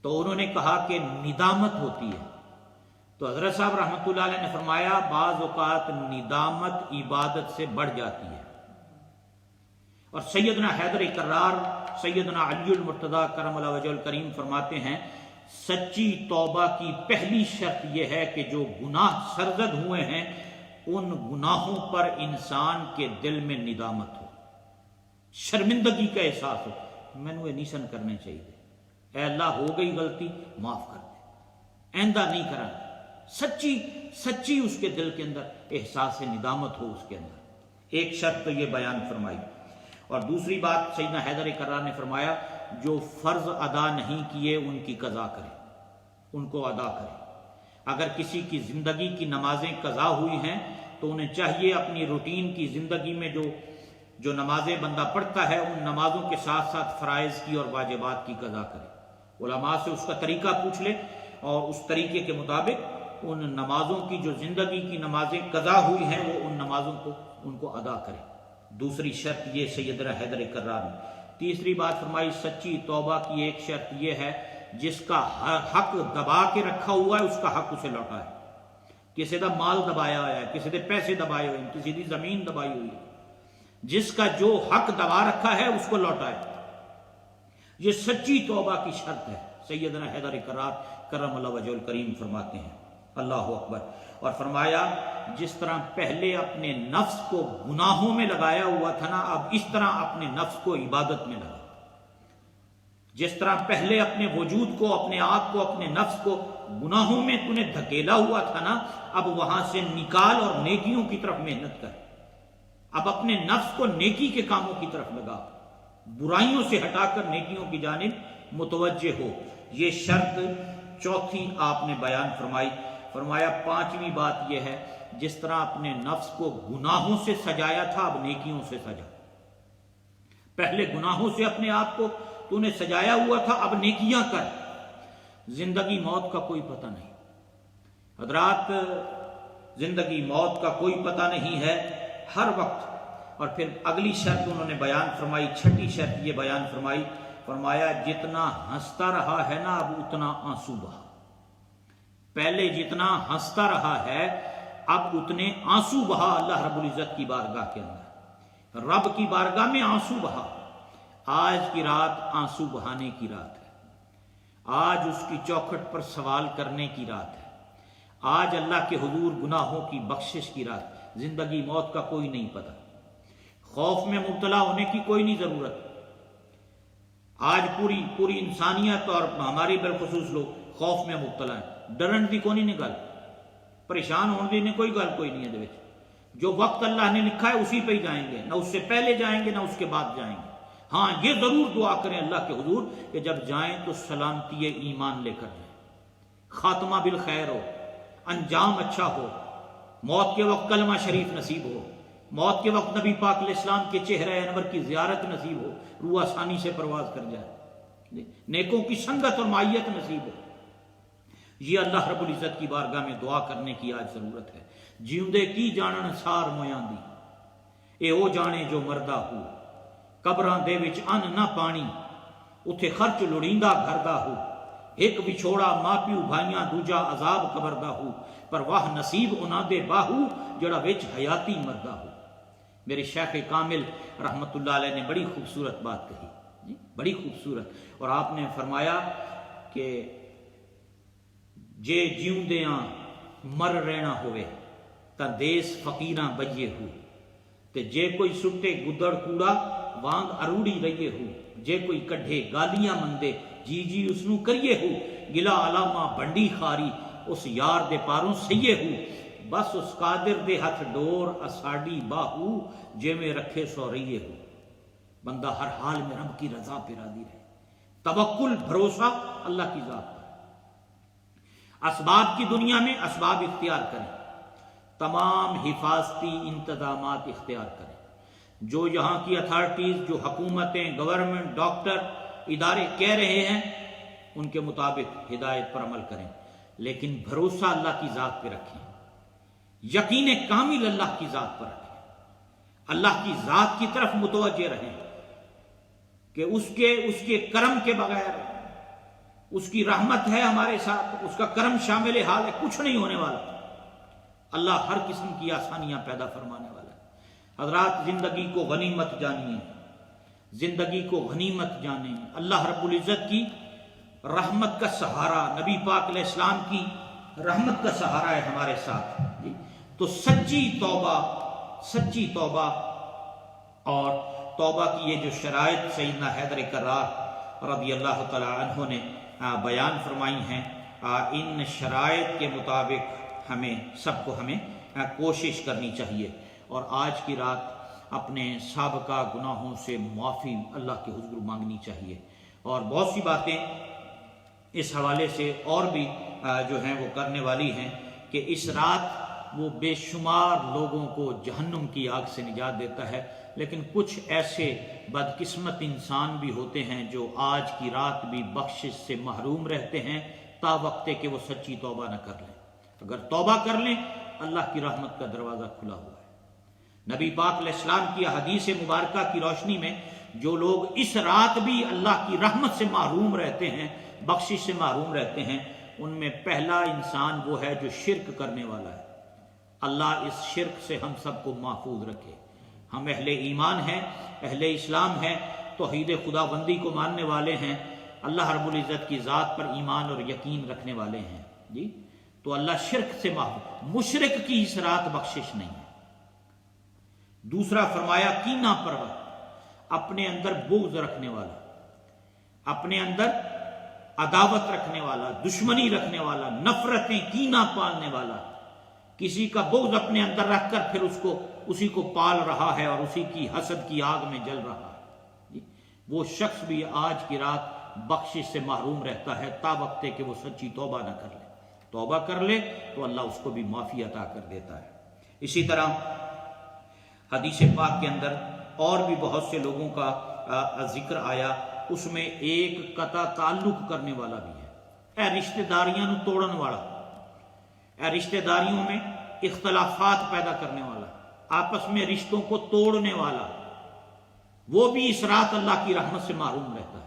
تو انہوں نے کہا کہ ندامت ہوتی ہے۔ تو حضرت صاحب رحمۃ اللہ علیہ نے فرمایا بعض اوقات ندامت عبادت سے بڑھ جاتی ہے۔ اور سیدنا حیدر کرار، سیدنا علی المرتضیٰ کرم اللہ وجہ الکریم فرماتے ہیں سچی توبہ کی پہلی شرط یہ ہے کہ جو گناہ سرزد ہوئے ہیں ان گناہوں پر انسان کے دل میں ندامت ہو، شرمندگی کا احساس ہو، میں نے نہیں سن کرنے چاہیے، اے اللہ ہو گئی غلطی معاف کر دے، آئندہ نہیں کرنا، سچی اس کے دل کے اندر احساس ندامت ہو اس کے اندر۔ ایک شرط تو یہ بیان فرمائی۔ اور دوسری بات سیدنا حیدر کرار نے فرمایا جو فرض ادا نہیں کیے ان کی قضا کرے، ان کو ادا کرے۔ اگر کسی کی زندگی کی نمازیں قضا ہوئی ہیں تو انہیں چاہیے اپنی روٹین کی زندگی میں جو نمازیں بندہ پڑھتا ہے ان نمازوں کے ساتھ ساتھ فرائض کی اور واجبات کی قضا کرے۔ علماء سے اس کا طریقہ پوچھ لے اور اس طریقے کے مطابق ان نمازوں کی جو زندگی کی نمازیں قضا ہوئی ہیں وہ ان نمازوں کو ان کو ادا کرے۔ دوسری شرط یہ سیدنا حیدر کرار نے۔ تیسری بات فرمائی سچی توبہ کی ایک شرط یہ ہے جس کا حق دبا کے رکھا ہوا ہے اس کا حق اسے لوٹا ہے۔ کسی دا مال دبایا ہوا ہے، کسی دے پیسے دبائے ہوئے ہیں، کسی دی زمین دبائی ہوئی ہے، جس کا جو حق دبا رکھا ہے اس کو لوٹائے۔ یہ سچی توبہ کی شرط ہے۔ سیدنا حیدر کرار کرم اللہ وجہ الکریم فرماتے ہیں اللہ اکبر۔ اور فرمایا جس طرح پہلے اپنے نفس کو گناہوں میں لگایا ہوا تھا نا، اب اس طرح اپنے نفس کو عبادت میں لگا۔ جس طرح پہلے اپنے وجود کو، اپنے آپ کو، اپنے نفس کو گناہوں میں تو نے دھکیلا ہوا تھا نا، اب وہاں سے نکال اور نیکیوں کی طرف محنت کر۔ اب اپنے نفس کو نیکی کے کاموں کی طرف لگا، برائیوں سے ہٹا کر نیکیوں کی جانب متوجہ ہو۔ یہ شرط چوتھی آپ نے بیان فرمائی۔ فرمایا پانچویں بات یہ ہے جس طرح اپنے نفس کو گناہوں سے سجایا تھا اب نیکیوں سے سجا۔ پہلے گناہوں سے اپنے آپ کو تو نے سجایا ہوا تھا، اب نیکیاں کر۔ زندگی موت کا کوئی پتہ نہیں حضرات، زندگی موت کا کوئی پتہ نہیں ہے ہر وقت۔ اور پھر اگلی شرط انہوں نے بیان فرمائی، چھٹی شرط یہ بیان فرمائی، فرمایا جتنا ہنستا رہا ہے نا اب اتنا آنسو بہا۔ پہلے جتنا ہنستا رہا ہے اب اتنے آنسو بہا اللہ رب العزت کی بارگاہ کے اندر، رب کی بارگاہ میں آنسو بہا۔ آج کی رات آنسو بہانے کی رات ہے، آج اس کی چوکھٹ پر سوال کرنے کی رات ہے، آج اللہ کے حضور گناہوں کی بخشش کی رات۔ زندگی موت کا کوئی نہیں پتہ، خوف میں مبتلا ہونے کی کوئی نہیں ضرورت۔ آج پوری انسانیت اور ہماری بالخصوص لوگ خوف میں مبتلا ہیں۔ ڈرن دی کوئی نہیں گل، پریشان ہونے دی کوئی گل کوئی نہیں ہے دے وچ۔ جو وقت اللہ نے لکھا ہے اسی پہ ہی جائیں گے، نہ اس سے پہلے جائیں گے نہ اس کے بعد جائیں گے۔ ہاں یہ ضرور دعا کریں اللہ کے حضور کہ جب جائیں تو سلامتی ایمان لے کر جائیں، خاتمہ بالخیر ہو، انجام اچھا ہو، موت کے وقت کلمہ شریف نصیب ہو، موت کے وقت نبی پاک علیہ السلام کے چہرہ انور کی زیارت نصیب ہو، روح آسانی سے پرواز کر جائے، نیکوں کی سنگت اور معیت نصیب ہو۔ یہ اللہ رب العزت کی بارگاہ میں دعا کرنے کی آج ضرورت ہے۔ جیوندے کی جانن سار مویاں دی، اے او جانے جو مردہ ہو، قبراں دے وچ ان نہ پانی، اتھے خرچ لڑیندا گھردا ہو، ایک وچھوڑا ماں پیو بھائیاں دوجا عذاب قبردہ ہو، پر واہ نصیب انہاں دے باہو جڑا وچ حیاتی مردہ ہو۔ میرے شیخ کامل رحمت اللہ علیہ نے بڑی خوبصورت بات کہی، بڑی خوبصورت، اور آپ نے فرمایا کہ جے جیوندیاں مر رہنا ہوئے تا دیس فقیراں بجے ہو، تے جے کوئی سٹے گدڑ کوڑا وانگ اروڑی رہیے ہو، جے کوئی کڈھے گالیاں مندے جی جی اس نو کریے ہو، گلا علامہ بنڈی خاری اس یار دے پاروں سیے ہو، بس اس قادر دے ہاتھ ڈور اساڈی باہو جے میں رکھے سو رہیے ہو۔ بندہ ہر حال میں رب کی رضا پہ راضی رہے، توکل بھروسہ اللہ کی ذات پر۔ اسباب کی دنیا میں اسباب اختیار کریں، تمام حفاظتی انتظامات اختیار کریں، جو یہاں کی اتھارٹیز، جو حکومتیں، گورنمنٹ، ڈاکٹر، ادارے کہہ رہے ہیں ان کے مطابق ہدایت پر عمل کریں، لیکن بھروسہ اللہ کی ذات پہ رکھیں، یقین کامل اللہ کی ذات پر رکھیں، اللہ کی ذات کی طرف متوجہ رہیں کہ اس کے کرم کے بغیر، اس کی رحمت ہے ہمارے ساتھ، اس کا کرم شامل حال ہے، کچھ نہیں ہونے والا۔ اللہ ہر قسم کی آسانیاں پیدا فرمانے والا ہے۔ حضرات، زندگی کو غنیمت جانیے، زندگی کو غنیمت جانیں۔ اللہ رب العزت کی رحمت کا سہارا، نبی پاک علیہ السلام کی رحمت کا سہارا ہے ہمارے ساتھ۔ تو سچی توبہ اور توبہ کی یہ جو شرائط سیدنا حیدر کرار رضی اللہ تعالی عنہ نے بیان فرمائی ہیں، ان شرائط کے مطابق سب کو ہمیں کوشش کرنی چاہیے، اور آج کی رات اپنے سابقہ گناہوں سے معافی اللہ کے حضور مانگنی چاہیے۔ اور بہت سی باتیں اس حوالے سے اور بھی جو ہیں وہ کرنے والی ہیں کہ اس رات وہ بے شمار لوگوں کو جہنم کی آگ سے نجات دیتا ہے، لیکن کچھ ایسے بدقسمت انسان بھی ہوتے ہیں جو آج کی رات بھی بخشش سے محروم رہتے ہیں تا وقت کہ وہ سچی توبہ نہ کر لیں۔ اگر توبہ کر لیں، اللہ کی رحمت کا دروازہ کھلا ہوا ہے۔ نبی پاک علیہ السلام کی حدیث مبارکہ کی روشنی میں جو لوگ اس رات بھی اللہ کی رحمت سے محروم رہتے ہیں، بخشش سے محروم رہتے ہیں، ان میں پہلا انسان وہ ہے جو شرک کرنے والا ہے۔ اللہ اس شرک سے ہم سب کو محفوظ رکھے۔ ہم اہل ایمان ہیں، اہل اسلام ہیں، توحید خدا بندی کو ماننے والے ہیں، اللہ رب العزت کی ذات پر ایمان اور یقین رکھنے والے ہیں جی، تو اللہ شرک سے محفوظ۔ مشرک کی اس رات بخشش نہیں ہے۔ دوسرا فرمایا کینہ پرور، اپنے اندر بغض رکھنے والا، اپنے اندر عداوت رکھنے والا، دشمنی رکھنے والا، نفرتیں، کینہ پالنے والا، کسی کا بغض اپنے اندر رکھ کر پھر اسی کو پال رہا ہے اور اسی کی حسد کی آگ میں جل رہا ہے، وہ شخص بھی آج کی رات بخشش سے محروم رہتا ہے تا وقت کہ وہ سچی توبہ نہ کر لے۔ توبہ کر لے تو اللہ اس کو بھی معافی عطا کر دیتا ہے۔ اسی طرح حدیث پاک کے اندر اور بھی بہت سے لوگوں کا ذکر آیا، اس میں ایک قطع تعلق کرنے والا بھی ہے، اے رشتہ داریاں توڑن والا، اے رشتہ داریوں میں اختلافات پیدا کرنے والا، آپس میں رشتوں کو توڑنے والا، وہ بھی اس رات اللہ کی رحمت سے محروم رہتا ہے۔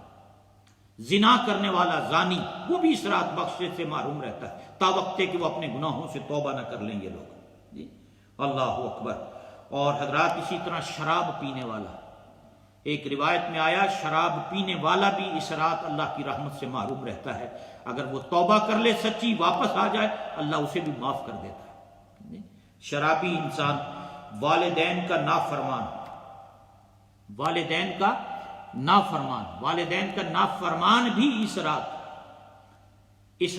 زنا کرنے والا زانی، وہ بھی اس رات بخشش سے محروم رہتا ہے تا وقت کہ وہ اپنے گناہوں سے توبہ نہ کر لیں گے لوگ جی۔ اللہ اکبر۔ اور حضرات اسی طرح شراب پینے والا، ایک روایت میں آیا شراب پینے والا بھی اس رات اللہ کی رحمت سے محروم رہتا ہے، اگر وہ توبہ کر لے سچی، واپس آ جائے، اللہ اسے بھی معاف کر دیتا ہے۔ شرابی انسان، والدین کا نافرمان، والدین کا نافرمان بھی اس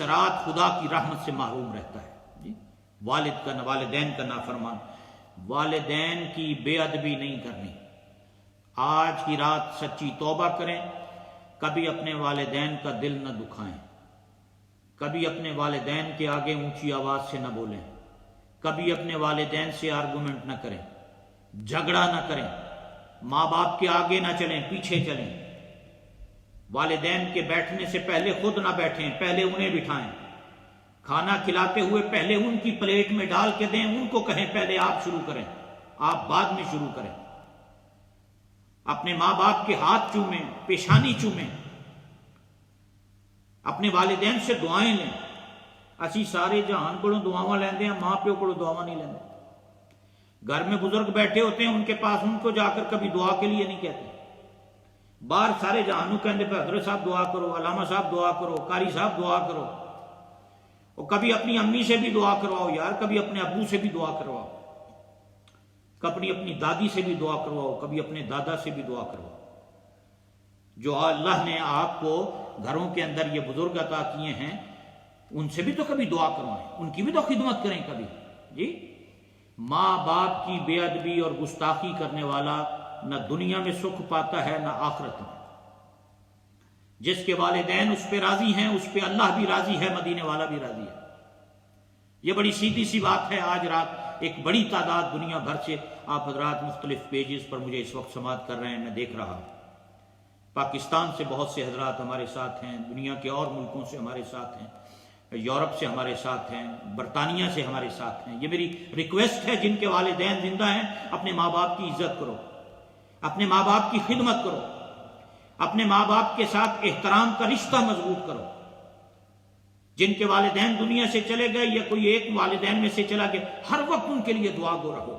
رات خدا کی رحمت سے محروم رہتا ہے جی۔ والدین کا نافرمان، والدین کی بے ادبی نہیں کرنی۔ آج کی رات سچی توبہ کریں، کبھی اپنے والدین کا دل نہ دکھائیں، کبھی اپنے والدین کے آگے اونچی آواز سے نہ بولیں، کبھی اپنے والدین سے آرگومنٹ نہ کریں، جھگڑا نہ کریں، ماں باپ کے آگے نہ چلیں، پیچھے چلیں، والدین کے بیٹھنے سے پہلے خود نہ بیٹھیں، پہلے انہیں بٹھائیں، کھانا کھلاتے ہوئے پہلے ان کی پلیٹ میں ڈال کے دیں، ان کو کہیں پہلے آپ شروع کریں، آپ بعد میں شروع کریں، اپنے ماں باپ کے ہاتھ چومیں، پیشانی چومیں، اپنے والدین سے دعائیں لیں۔ اسی سارے جہان کو دعاواں لیندے ہیں، ماں پیو کو دعاواں نہیں لیندے۔ گھر میں بزرگ بیٹھے ہوتے ہیں، ان کے پاس ان کو جا کر کبھی دعا کے لیے نہیں کہتے، باہر سارے جہانوں کہندے پہ حضرت صاحب دعا کرو، علامہ صاحب دعا کرو، قاری صاحب دعا کرو، اور کبھی اپنی امی سے بھی دعا کرواؤ یار، کبھی اپنے ابو سے بھی دعا کرواؤ، کبھی اپنی دادی سے بھی دعا کرواؤ، کبھی اپنے دادا سے بھی دعا کرواؤ۔ جو اللہ نے آپ کو گھروں کے اندر یہ بزرگ عطا کیے ہیں، ان سے بھی تو کبھی دعا کروائیں، ان کی بھی تو خدمت کریں کبھی جی۔ ماں باپ کی بے ادبی اور گستاخی کرنے والا نہ دنیا میں سکھ پاتا ہے نہ آخرت میں۔ جس کے والدین اس پہ راضی ہیں، اس پہ اللہ بھی راضی ہے، مدینے والا بھی راضی ہے۔ یہ بڑی سیدھی سی بات ہے. آج رات ایک بڑی تعداد دنیا بھر سے آپ حضرات مختلف پیجز پر مجھے اس وقت سماعت کر رہے ہیں، میں دیکھ رہا ہوں. پاکستان سے بہت سے حضرات ہمارے ساتھ ہیں، دنیا کے اور ملکوں سے ہمارے ساتھ ہیں، یورپ سے ہمارے ساتھ ہیں، برطانیہ سے ہمارے ساتھ ہیں. یہ میری ریکویسٹ ہے، جن کے والدین زندہ ہیں اپنے ماں باپ کی عزت کرو، اپنے ماں باپ کی خدمت کرو، اپنے ماں باپ کے ساتھ احترام کا رشتہ مضبوط کرو. جن کے والدین دنیا سے چلے گئے یا کوئی ایک والدین میں سے چلا گیا، ہر وقت ان کے لیے دعا گو رہو.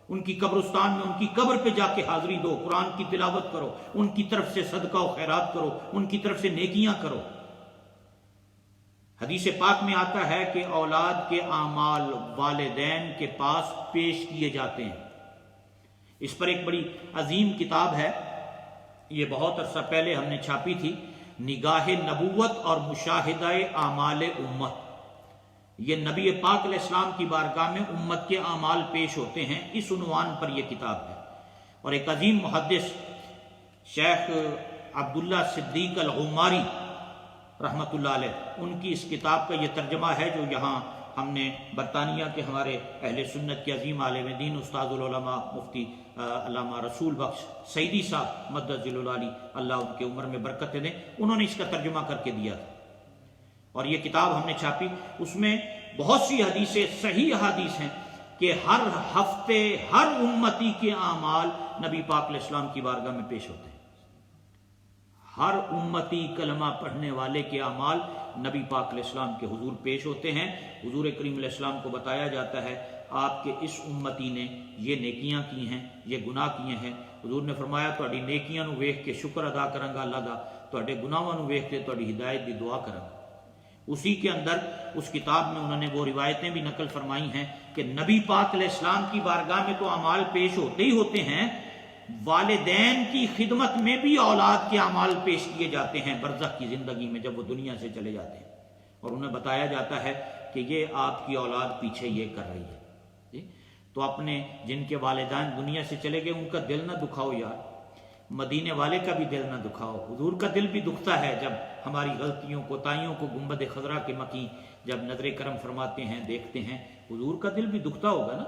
ان کی قبرستان میں ان کی قبر پہ جا کے حاضری دو، قرآن کی تلاوت کرو، ان کی طرف سے صدقہ و خیرات کرو، ان کی طرف سے نیکیاں کرو. حدیث پاک میں آتا ہے کہ اولاد کے اعمال والدین کے پاس پیش کیے جاتے ہیں. اس پر ایک بڑی عظیم کتاب ہے، یہ بہت عرصہ پہلے ہم نے چھاپی تھی، نگاہ نبوت اور مشاہدہ اعمال امت. یہ نبی پاک علیہ السلام کی بارگاہ میں امت کے اعمال پیش ہوتے ہیں، اس عنوان پر یہ کتاب ہے. اور ایک عظیم محدث شیخ عبداللہ صدیق الغماری رحمۃ اللہ علیہ، ان کی اس کتاب کا یہ ترجمہ ہے جو یہاں ہم نے برطانیہ کے ہمارے اہل سنت کے عظیم عالم دین استاد العلماء مفتی علامہ رسول بخش سعیدی صاحب مدد ذل العالی اللہ ان کے عمر میں برکت دیں، انہوں نے اس کا ترجمہ کر کے دیا تھا. اور یہ کتاب ہم نے چھاپی، اس میں بہت سی حدیثیں صحیح حدیث ہیں کہ ہر ہفتے ہر امتی کے اعمال نبی پاک علیہ السلام کی بارگاہ میں پیش ہوتے ہیں. ہر امتی کلمہ پڑھنے والے کے اعمال نبی پاک علیہ السلام کے حضور پیش ہوتے ہیں. حضور کریم علیہ السلام کو بتایا جاتا ہے آپ کے اس امتی نے یہ نیکیاں کی ہیں، یہ گناہ کیے ہیں. حضور نے فرمایا تہاڈی نیکیاں نو ویکھ کے شکر ادا کراں گا اللہ دا، تہاڈے گناہاں نو ویکھ کے تہاڈی ہدایت دی دعا کراں گا. اسی کے اندر اس کتاب میں انہوں نے وہ روایتیں بھی نقل فرمائی ہیں کہ نبی پاک علیہ السلام کی بارگاہ میں تو اعمال پیش ہوتے ہی ہوتے ہیں، والدین کی خدمت میں بھی اولاد کے اعمال پیش کیے جاتے ہیں برزخ کی زندگی میں جب وہ دنیا سے چلے جاتے ہیں. اور انہیں بتایا جاتا ہے کہ یہ آپ کی اولاد پیچھے یہ کر رہی ہے. تو اپنے جن کے والدین دنیا سے چلے گئے ان کا دل نہ دکھاؤ یار، مدینے والے کا بھی دل نہ دکھاؤ. حضور کا دل بھی دکھتا ہے جب ہماری غلطیوں کوتاہیوں کو گنبد خضرا کے مکی جب نظر کرم فرماتے ہیں، دیکھتے ہیں. حضور کا دل بھی دکھتا ہوگا نا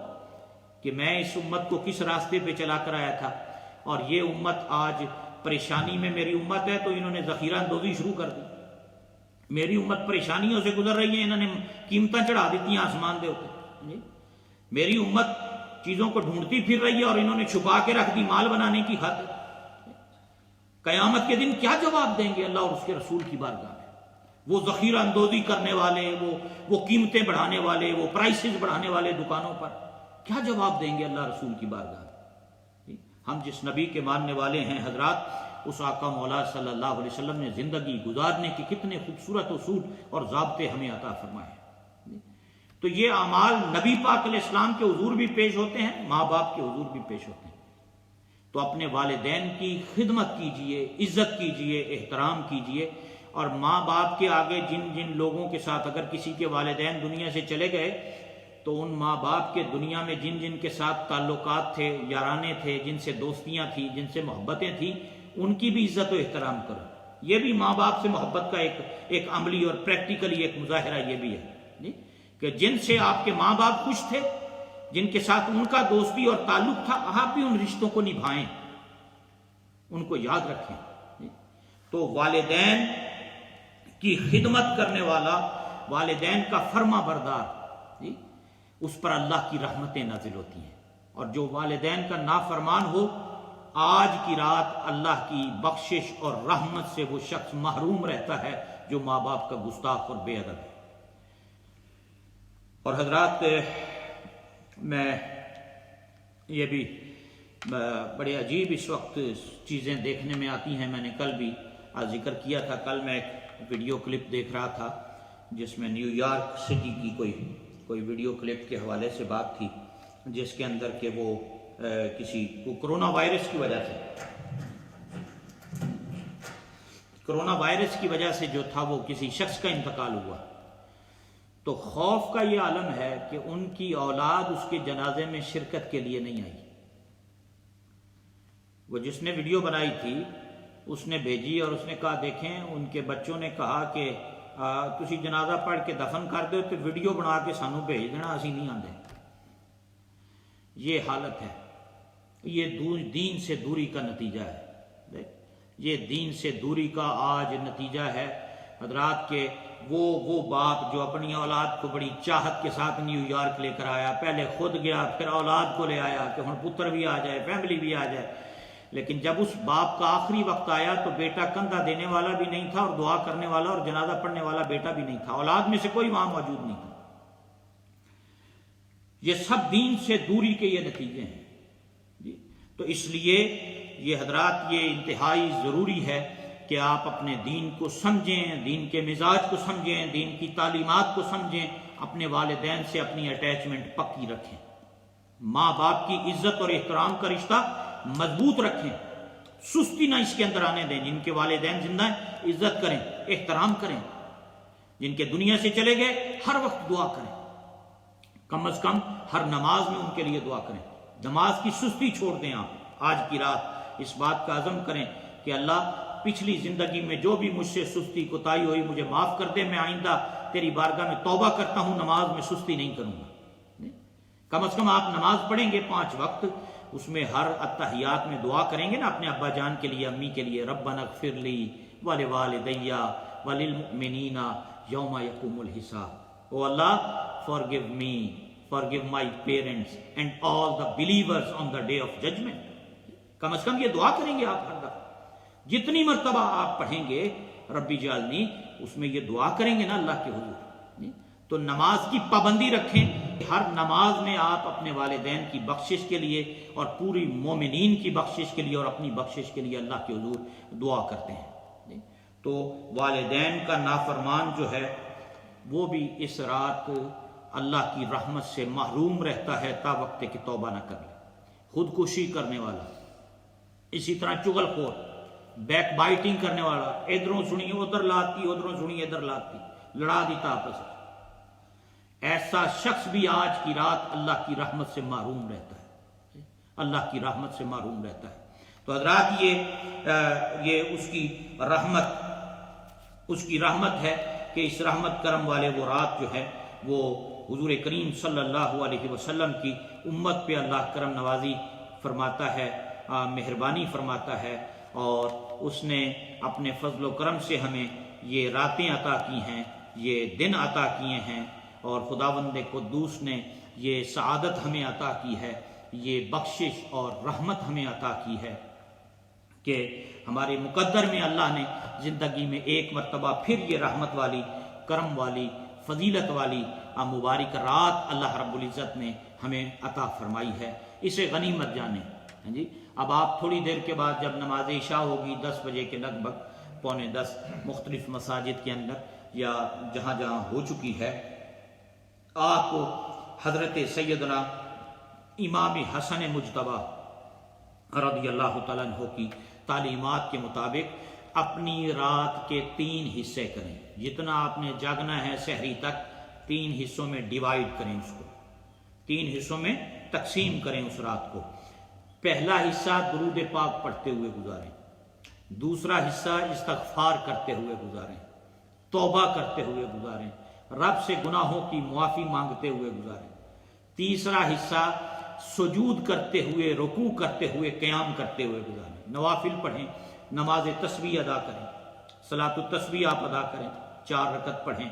کہ میں اس امت کو کس راستے پہ چلا کر آیا تھا، اور یہ امت آج پریشانی میں میری امت ہے تو انہوں نے ذخیرہ اندوزی شروع کر دی. میری امت پریشانیوں سے گزر رہی ہے، انہوں نے قیمتیں چڑھا دیتی ہیں آسمان دے اوپر. میری امت چیزوں کو ڈھونڈتی پھر رہی ہے اور انہوں نے چھپا کے رکھ دی مال بنانے کی خاطر. قیامت کے دن کیا جواب دیں گے اللہ اور اس کے رسول کی بارگاہ میں؟ وہ ذخیرہ اندوزی کرنے والے، وہ قیمتیں بڑھانے والے، وہ پرائسز بڑھانے والے دکانوں پر کیا جواب دیں گے اللہ رسول کی بارگاہ میں؟ ہم جس نبی کے ماننے والے ہیں حضرات، اس آقا مولا صلی اللہ علیہ وسلم نے زندگی گزارنے کے کتنے خوبصورت اصول اور ضابطے ہمیں عطا فرمائے ہیں. تو یہ اعمال نبی پاک علیہ السلام کے حضور بھی پیش ہوتے ہیں، ماں باپ کے حضور بھی پیش ہوتے ہیں. تو اپنے والدین کی خدمت کیجئے، عزت کیجئے، احترام کیجئے. اور ماں باپ کے آگے جن جن لوگوں کے ساتھ اگر کسی کے والدین دنیا سے چلے گئے تو ان ماں باپ کے دنیا میں جن جن کے ساتھ تعلقات تھے، یارانے تھے، جن سے دوستیاں تھیں، جن سے محبتیں تھیں، ان کی بھی عزت و احترام کرو. یہ بھی ماں باپ سے محبت کا ایک عملی اور پریکٹیکلی ایک مظاہرہ یہ بھی ہے کہ جن سے آپ کے ماں باپ خوش تھے، جن کے ساتھ ان کا دوستی اور تعلق تھا، آپ بھی ان رشتوں کو نبھائیں، ان کو یاد رکھیں. تو والدین کی خدمت کرنے والا، والدین کا فرما بردار، اس پر اللہ کی رحمتیں نازل ہوتی ہیں. اور جو والدین کا نافرمان ہو، آج کی رات اللہ کی بخشش اور رحمت سے وہ شخص محروم رہتا ہے جو ماں باپ کا گستاخ اور بے ادب ہے. اور حضرات، میں یہ بھی بڑے عجیب اس وقت چیزیں دیکھنے میں آتی ہیں. میں نے کل بھی ذکر کیا تھا، کل میں ایک ویڈیو کلپ دیکھ رہا تھا جس میں نیو یارک سٹی کی کوئی ویڈیو کلپ کے حوالے سے بات تھی، جس کے اندر کہ وہ کسی کرونا وائرس کی وجہ سے جو تھا وہ کسی شخص کا انتقال ہوا. تو خوف کا یہ عالم ہے کہ ان کی اولاد اس کے جنازے میں شرکت کے لیے نہیں آئی. وہ جس نے ویڈیو بنائی تھی اس نے بھیجی اور اس نے کہا دیکھیں ان کے بچوں نے کہا کہ تسی جنازہ پڑھ کے دفن کر دو تو ویڈیو بنا کے سانو بھیج دینا، اسی نہیں آتے۔ یہ حالت ہے، یہ دین سے دوری کا نتیجہ ہے، یہ دین سے دوری کا آج نتیجہ ہے حضرات کے وہ باپ جو اپنی اولاد کو بڑی چاہت کے ساتھ نیو یارک لے کر آیا، پہلے خود گیا پھر اولاد کو لے آیا کہ ہن پتر بھی آ جائے، فیملی بھی آ جائے، لیکن جب اس باپ کا آخری وقت آیا تو بیٹا کندھا دینے والا بھی نہیں تھا اور دعا کرنے والا اور جنازہ پڑھنے والا بیٹا بھی نہیں تھا، اولاد میں سے کوئی وہاں موجود نہیں تھا۔ یہ سب دین سے دوری کے یہ نتیجے ہیں جی۔ تو اس لیے یہ حضرات یہ انتہائی ضروری ہے کہ آپ اپنے دین کو سمجھیں، دین کے مزاج کو سمجھیں، دین کی تعلیمات کو سمجھیں، اپنے والدین سے اپنی اٹیچمنٹ پکی رکھیں، ماں باپ کی عزت اور احترام کا رشتہ مضبوط رکھیں، سستی نہ اس کے اندر آنے دیں۔ جن کے والدین زندہ ہیں عزت کریں، احترام کریں، جن کے دنیا سے چلے گئے ہر وقت دعا کریں، کم از کم ہر نماز میں ان کے لیے دعا کریں، نماز کی سستی چھوڑ دیں۔ آپ آج کی رات اس بات کا عزم کریں کہ اللہ پچھلی زندگی میں جو بھی مجھ سے سستی کوتاہی ہوئی مجھے معاف کر دے، میں آئندہ تیری بارگاہ میں توبہ کرتا ہوں، نماز میں سستی نہیں کروں گا۔ کم از کم آپ نماز پڑھیں گے 5 وقت، اس میں ہر اتحیات میں دعا کریں گے نا اپنے ابا جان کے لیے، امی کے لیے، ربنا اغفر لی ولوالدی وللمؤمنین یوم یقوم الحساب، او اللہ forgive me, forgive my parents and all the believers on the day of judgment۔ کم از کم یہ دعا کریں گے آپ ہر دفعہ، جتنی مرتبہ آپ پڑھیں گے ربی جعلنی، اس میں یہ دعا کریں گے نا اللہ کے حضور۔ تو نماز کی پابندی رکھیں، ہر نماز میں آپ اپنے والدین کی بخشش کے لیے اور پوری مومنین کی بخشش کے لیے اور اپنی بخشش کے لیے اللہ کے حضور دعا کرتے ہیں۔ تو والدین کا نافرمان جو ہے وہ بھی اس رات اللہ کی رحمت سے محروم رہتا ہے تا وقت کہ توبہ نہ کر لے۔ خودکشی کرنے والا، اسی طرح چغل خور، بیک بائٹنگ کرنے والا، ادھروں سنی ادھر لاتی، ادھروں سنی ادھر لاتی، لڑا دیتا آپس میں، ایسا شخص بھی آج کی رات اللہ کی رحمت سے محروم رہتا ہے، اللہ کی رحمت سے محروم رہتا ہے۔ تو حضرات یہ اس کی رحمت ہے کہ اس رحمت کرم والے وہ رات جو ہے وہ حضور کریم صلی اللہ علیہ وسلم کی امت پہ اللہ کرم نوازی فرماتا ہے، مہربانی فرماتا ہے، اور اس نے اپنے فضل و کرم سے ہمیں یہ راتیں عطا کی ہیں، یہ دن عطا کیے ہیں، اور خداوند قدوس نے یہ سعادت ہمیں عطا کی ہے، یہ بخشش اور رحمت ہمیں عطا کی ہے کہ ہمارے مقدر میں اللہ نے زندگی میں ایک مرتبہ پھر یہ رحمت والی، کرم والی، فضیلت والی مبارک رات اللہ رب العزت نے ہمیں عطا فرمائی ہے۔ اسے غنیمت جانیں جی۔ اب آپ تھوڑی دیر کے بعد جب نماز عشاء ہوگی 10 بجے کے لگ بھگ، 9:45 مختلف مساجد کے اندر یا جہاں جہاں ہو چکی ہے، آپ کو حضرت سیدنا امام حسن مجتبی رضی اللہ تعالیٰ عنہ کی تعلیمات کے مطابق اپنی رات کے 3 حصے کریں۔ جتنا آپ نے جاگنا ہے سحری تک 3 حصوں میں ڈیوائیڈ کریں، اس کو 3 حصوں میں تقسیم کریں اس رات کو۔ پہلا حصہ درود پاک پڑھتے ہوئے گزاریں، دوسرا حصہ استغفار کرتے ہوئے گزاریں، توبہ کرتے ہوئے گزاریں، رب سے گناہوں کی معافی مانگتے ہوئے گزاریں، تیسرا حصہ سجود کرتے ہوئے، رکوع کرتے ہوئے، قیام کرتے ہوئے گزاریں، نوافل پڑھیں، نماز تسبیح ادا کریں، صلاۃ التسبیح آپ ادا کریں، 4 رکعت پڑھیں،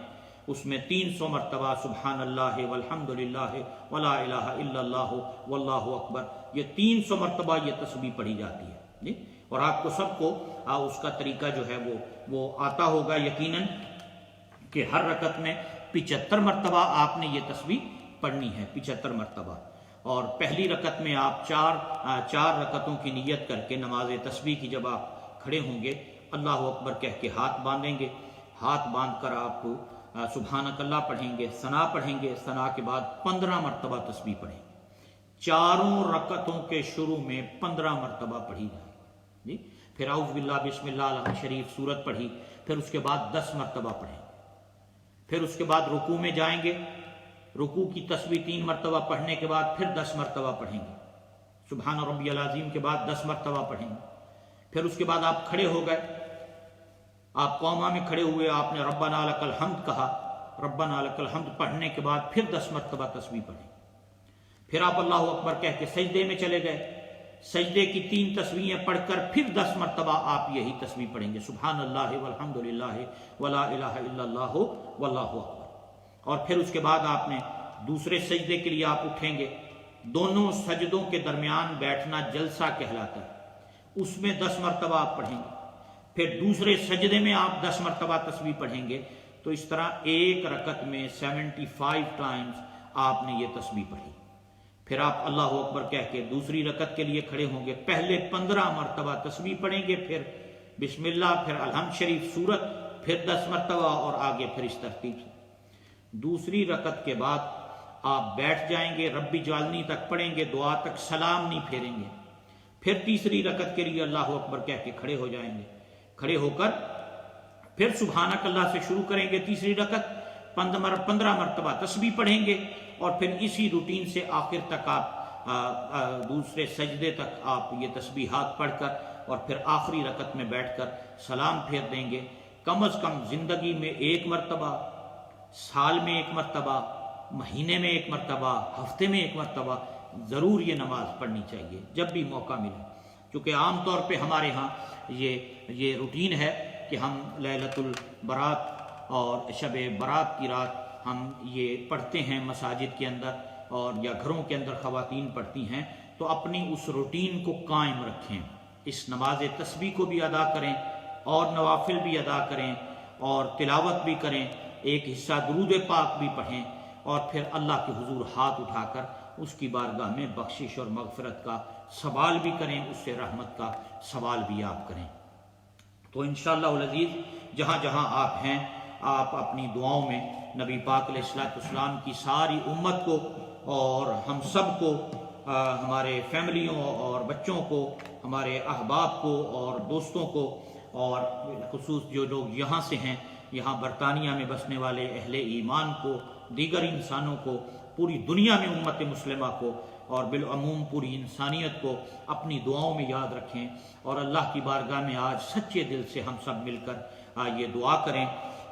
اس میں 300 مرتبہ سبحان اللہ والحمد للہ ولا الہ الا اللہ واللہ اکبر، یہ 300 مرتبہ یہ تسبیح پڑھی جاتی ہے جی۔ اور آپ کو سب کو اس کا طریقہ جو ہے وہ آتا ہوگا یقیناً کہ ہر رکعت میں 75 مرتبہ آپ نے یہ تسبیح پڑھنی ہے، 75 مرتبہ۔ اور پہلی رکعت میں آپ چار رکعتوں کی نیت کر کے نماز تسبیح کی جب آپ کھڑے ہوں گے، اللہ اکبر کہہ کے ہاتھ باندھیں گے، ہاتھ باندھ کر آپ سبحانک اللہ پڑھیں گے، ثنا پڑھیں گے، ثنا کے بعد 15 مرتبہ تسبیح پڑھیں گے، 4 رکعتوں کے شروع میں 15 مرتبہ پڑھی جائے جی۔ پھر اعوذ باللہ بسم اللہ الرحمن شریف سورت پڑھی، پھر اس کے بعد 10 مرتبہ پڑھیں، پھر اس کے بعد رکوع میں جائیں گے، رکوع کی تسبیح 3 مرتبہ پڑھنے کے بعد پھر 10 مرتبہ پڑھیں گے، سبحان ربی العظیم کے بعد 10 مرتبہ پڑھیں گے، پھر اس کے بعد آپ کھڑے ہو گئے، آپ قوما میں کھڑے ہوئے، آپ نے ربنا لکل حمد کہا، ربنا لکل حمد پڑھنے کے بعد پھر 10 مرتبہ تسبیح پڑھی، پھر آپ اللہ اکبر کہہ کے سجدے میں چلے گئے، سجدے کی 3 تسبیحیں پڑھ کر پھر 10 مرتبہ آپ یہی تسبیح پڑھیں گے، سبحان اللہ والحمد للہ ولا الہ الا اللہ واللہ اکبر۔ اور پھر اس کے بعد آپ نے دوسرے سجدے کے لیے آپ اٹھیں گے، دونوں سجدوں کے درمیان بیٹھنا جلسہ کہلاتا ہے، اس میں 10 مرتبہ آپ پڑھیں گے، پھر دوسرے سجدے میں آپ 10 مرتبہ تسبیح پڑھیں گے، تو اس طرح ایک رکعت میں 75 ٹائمز آپ نے یہ تسبیح پڑھی۔ پھر آپ اللہ اکبر کہہ کے دوسری رکعت کے لیے کھڑے ہوں گے، پہلے 15 مرتبہ تسبیح پڑھیں گے، پھر بسم اللہ، پھر الحمد شریف سورت، پھر 10 مرتبہ اور آگے پھر اس ترتیب سے۔ دوسری رکعت کے بعد آپ بیٹھ جائیں گے، ربی جعلنی تک پڑھیں گے، دعا تک سلام نہیں پھیریں گے، پھر تیسری رکعت کے لیے اللہ اکبر کہہ کے کھڑے ہو جائیں گے، کھڑے ہو کر پھر سبحانک اللہ سے شروع کریں گے تیسری رکعت، 15 مرتبہ تسبیح پڑھیں گے، اور پھر اسی روٹین سے آخر تک آپ دوسرے سجدے تک آپ یہ تسبیحات پڑھ کر اور پھر آخری رکعت میں بیٹھ کر سلام پھیر دیں گے۔ کم از کم زندگی میں 1 مرتبہ، سال میں 1 مرتبہ، مہینے میں 1 مرتبہ، ہفتے میں 1 مرتبہ ضرور یہ نماز پڑھنی چاہیے جب بھی موقع ملے، کیونکہ عام طور پہ ہمارے ہاں یہ روٹین ہے کہ ہم لیلۃ البرات اور شب برات کی رات ہم یہ پڑھتے ہیں مساجد کے اندر، اور یا گھروں کے اندر خواتین پڑھتی ہیں، تو اپنی اس روٹین کو قائم رکھیں، اس نماز تسبیح کو بھی ادا کریں اور نوافل بھی ادا کریں اور تلاوت بھی کریں، ایک حصہ درود پاک بھی پڑھیں، اور پھر اللہ کے حضور ہاتھ اٹھا کر اس کی بارگاہ میں بخشش اور مغفرت کا سوال بھی کریں، اس سے رحمت کا سوال بھی آپ کریں۔ تو انشاءاللہ العزیز جہاں جہاں آپ ہیں، آپ اپنی دعاؤں میں نبی پاک علیہ السلام کی ساری امت کو اور ہم سب کو، ہمارے فیملیوں اور بچوں کو، ہمارے احباب کو اور دوستوں کو، اور خصوص جو لوگ یہاں سے ہیں، یہاں برطانیہ میں بسنے والے اہل ایمان کو، دیگر انسانوں کو، پوری دنیا میں امت مسلمہ کو اور بالعموم پوری انسانیت کو اپنی دعاؤں میں یاد رکھیں، اور اللہ کی بارگاہ میں آج سچے دل سے ہم سب مل کر یہ دعا کریں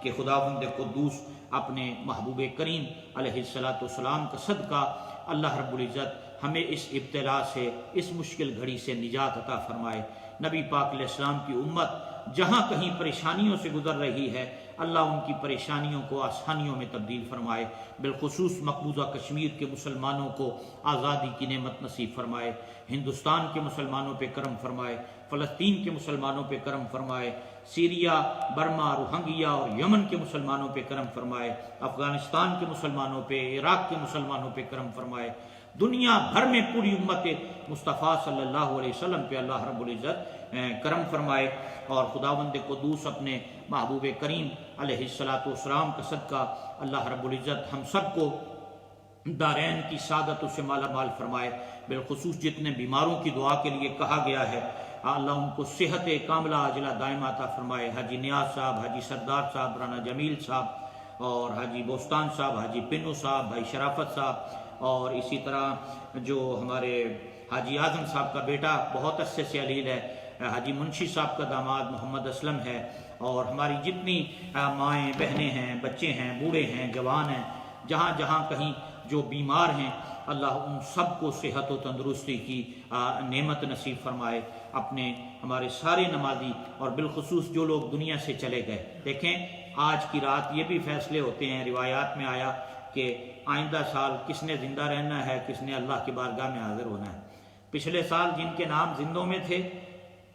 کہ خداوند قدوس اپنے محبوب کریم علیہ السلام کا صدقہ اللہ رب العزت ہمیں اس ابتلا سے، اس مشکل گھڑی سے نجات عطا فرمائے۔ نبی پاک علیہ السلام کی امت جہاں کہیں پریشانیوں سے گزر رہی ہے، اللہ ان کی پریشانیوں کو آسانیوں میں تبدیل فرمائے، بالخصوص مقبوضہ کشمیر کے مسلمانوں کو آزادی کی نعمت نصیب فرمائے، ہندوستان کے مسلمانوں پہ کرم فرمائے، فلسطین کے مسلمانوں پہ کرم فرمائے، سیریا، برما، روہنگیا اور یمن کے مسلمانوں پہ کرم فرمائے، افغانستان کے مسلمانوں پہ، عراق کے مسلمانوں پہ کرم فرمائے، دنیا بھر میں پوری امت مصطفیٰ صلی اللہ علیہ وسلم پہ اللہ رب العزت کرم فرمائے، اور خداوند قدوس اپنے محبوب کریم علیہ السلام کا صدقہ اللہ رب العزت ہم سب کو دارین کی سعادت سے مالا مال فرمائے۔ بالخصوص جتنے بیماروں کی دعا کے لیے کہا گیا ہے، اللہ ان کو صحت کاملہ عاجلہ دائمہ عطا فرمائے۔ حاجی نیاز صاحب، حاجی سردار صاحب، رانا جمیل صاحب اور حاجی بوستان صاحب، حاجی پنو صاحب، بھائی شرافت صاحب، اور اسی طرح جو ہمارے حاجی اعظم صاحب کا بیٹا بہت عرصے سے علیل ہے، حاجی منشی صاحب کا داماد محمد اسلم ہے، اور ہماری جتنی مائیں بہنیں ہیں، بچے ہیں، بوڑھے ہیں، جوان ہیں، جہاں جہاں کہیں جو بیمار ہیں، اللہ ان سب کو صحت و تندرستی کی نعمت نصیب فرمائے۔ اپنے ہمارے سارے نمازی اور بالخصوص جو لوگ دنیا سے چلے گئے، دیکھیں آج کی رات یہ بھی فیصلے ہوتے ہیں، روایات میں آیا کہ آئندہ سال کس نے زندہ رہنا ہے، کس نے اللہ کی بارگاہ میں حاضر ہونا ہے۔ پچھلے سال جن کے نام زندوں میں تھے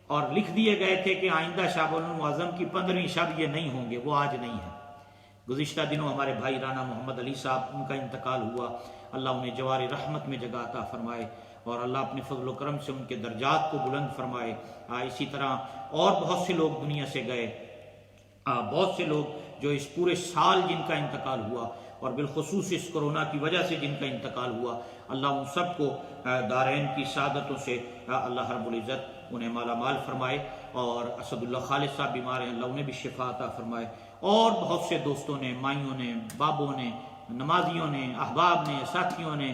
اور لکھ دیے گئے تھے کہ آئندہ شعبان المعظم کی 15ویں شب یہ نہیں ہوں گے، وہ آج نہیں ہے۔ گزشتہ دنوں ہمارے بھائی رانا محمد علی صاحب، ان کا انتقال ہوا، اللہ انہیں جوار رحمت میں جگہ عطا فرمائے، اور اللہ اپنے فضل و کرم سے ان کے درجات کو بلند فرمائے۔ اسی طرح اور بہت سے لوگ دنیا سے گئے، بہت سے لوگ جو اس پورے سال جن کا انتقال ہوا، اور بالخصوص اس کورونا کی وجہ سے جن کا انتقال ہوا، اللہ ان سب کو دارین کی سعادتوں سے اللہ رب العزت انہیں مالا مال فرمائے۔ اور اسد اللہ خالد صاحب بیمار ہیں، اللہ انہیں بھی شفا عطا فرمائے، اور بہت سے دوستوں نے، مائیوں نے، بابوں نے، نمازیوں نے، احباب نے، ساتھیوں نے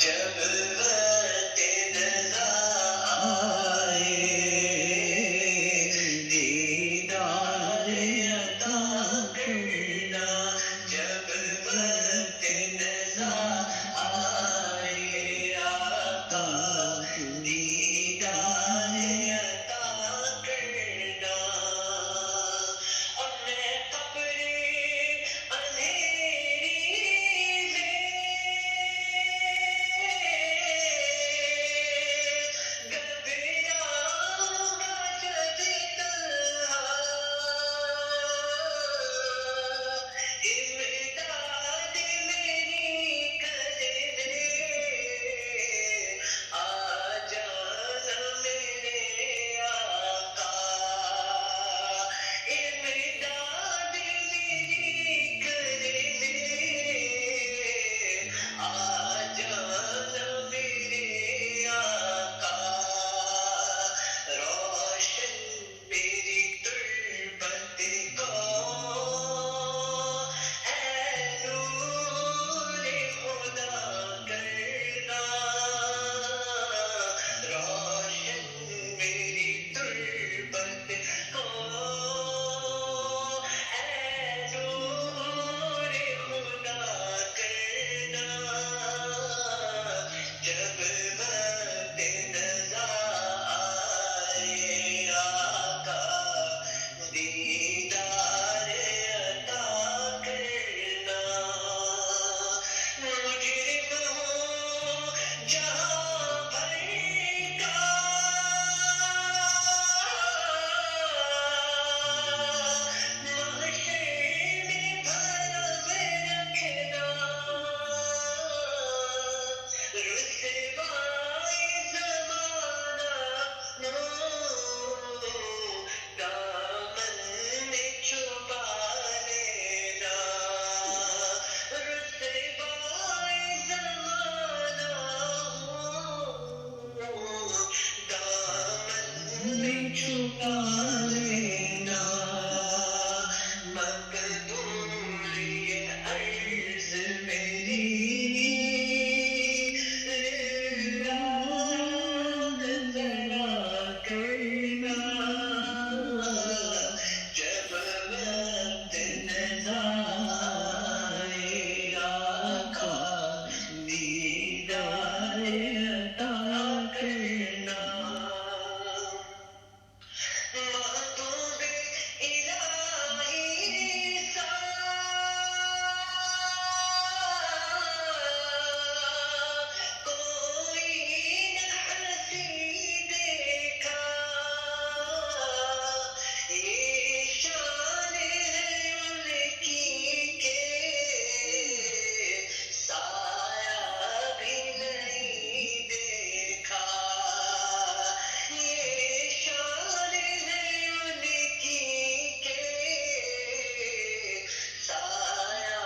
جب وقت رضا آئے دیدار عطا کرنا، جب وقت رضا آئے آقا دیدار عطا کرنا، اب میں قبر اندھیری سے گھبراؤں گا جب تنہا، امداد میری کرنے آ جانا میرے آقا، امداد میری کرنے آ جانا میرے آقا، روشن میری تربت کو اے نور خدا کرنا، روشن میری تربت کو اے نور خدا کرنا، جب وقت رضا آئے آقا دیدار عطا کرنا، مجرم ہوں جہاں بھر کا محشر میں بھرم رکھنا، رسوائی زمانہ دامن میں چھپا لینا، رسوائی زمانہ دامن میں چھپا لینا، مقدور یہ عرض میری ذرا کرنا، جب وقت رضا آئے آقا دیدار عطا کرنا، محبوب الہی سا کوئی نہ ہنسی دیکھا، یہ شان ہے ان کی کہ سایہ بھی نہیں دیکھا، یہ شان ہے ان کی کہ سایہ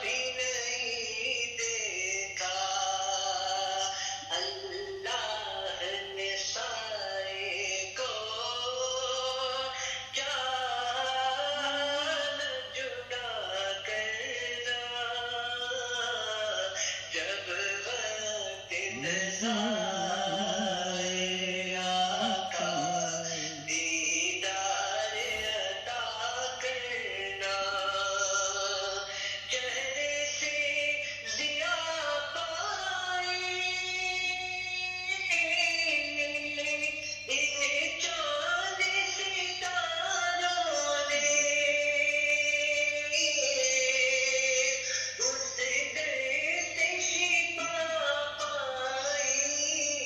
بھی نہیں دیکھا، اللہ نے سائے کو چاہا نہ جدا کرنا، جب وقت رضا آئے آقا دیدار عطا کرنا، چہرے سے ضیا پائی ان چاند ستاروں نے، اس در سے شفا پائی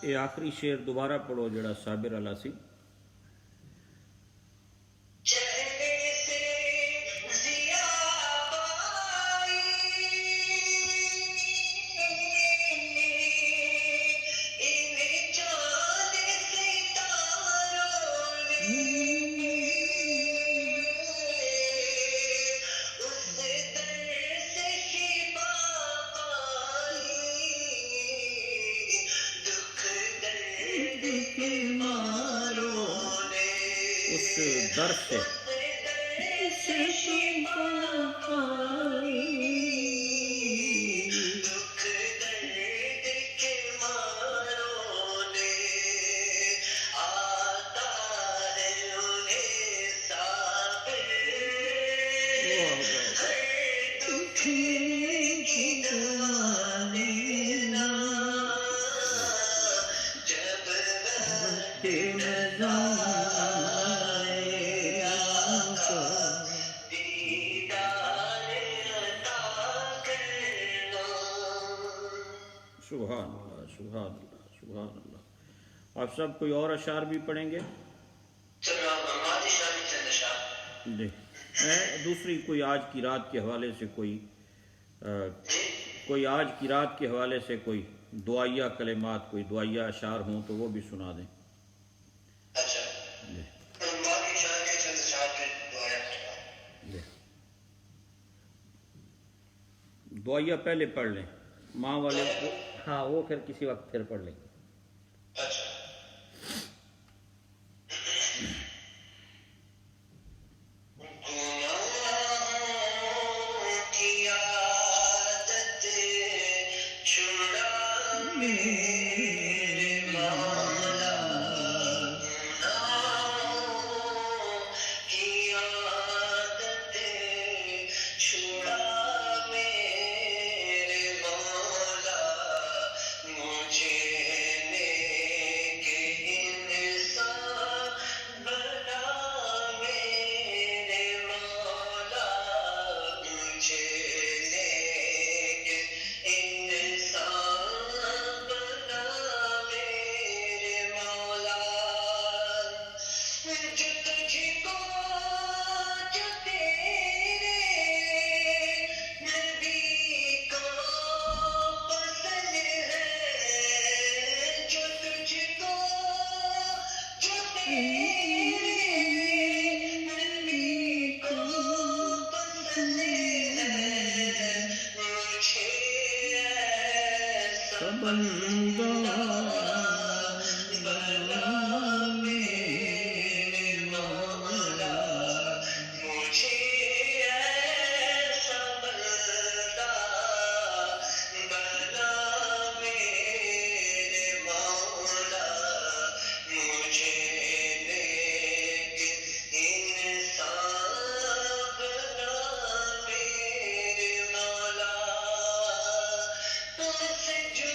یہ آخری شعر دوبارہ پڑھو جڑا صابر والا سی. چہرے سے ضیا پائی انہیں چاند ستاروں نے اس در سے شفا پائی دکھ درد کے ماروں نے اس در سے دکھ درد کے ماروں نے آتا ہے انہیں صابر ہر دکھ کی دوا دینا جب وقت رضا آئے آقا دیدار عطا کرنا. سبحان اللہ سبحان اللہ سبحان اللہ. آپ سب کوئی اور اشعار بھی پڑھیں گے؟ چلو ہماری شان چند اشعار. جی میں دوسری کوئی آج کی رات کے حوالے سے کوئی آج کی رات کے حوالے سے کوئی دعائیہ کلمات کوئی دعائیہ اشعار ہوں تو وہ بھی سنا دیں. اچھا جی ہماری شان کے چند اشعار پہ دعائیں کرنا. جی دعائیہ پہلے پڑھ لیں ماں والے ہاں وہ پھر کسی وقت پھر پڑھ لیں گے. اچھا گناہوں کی عادت چھڑا میرے مولا گناہوں کی عادت چھڑا میرے مولا مجھے نیک انسان بنا میرے مولا مجھے نیک انسان بنا میرے مولا جو تجھ کو جو تیرے نبی کو پسند ہے جو تجھ کو جو تیرے نبی کو پسند ہے مجھے ایسا بندہ بنا میرے مولا مجھے ایسا بندہ بنا میرے مولا مجھے نیک انسان بنا میرے مولا تم سے جو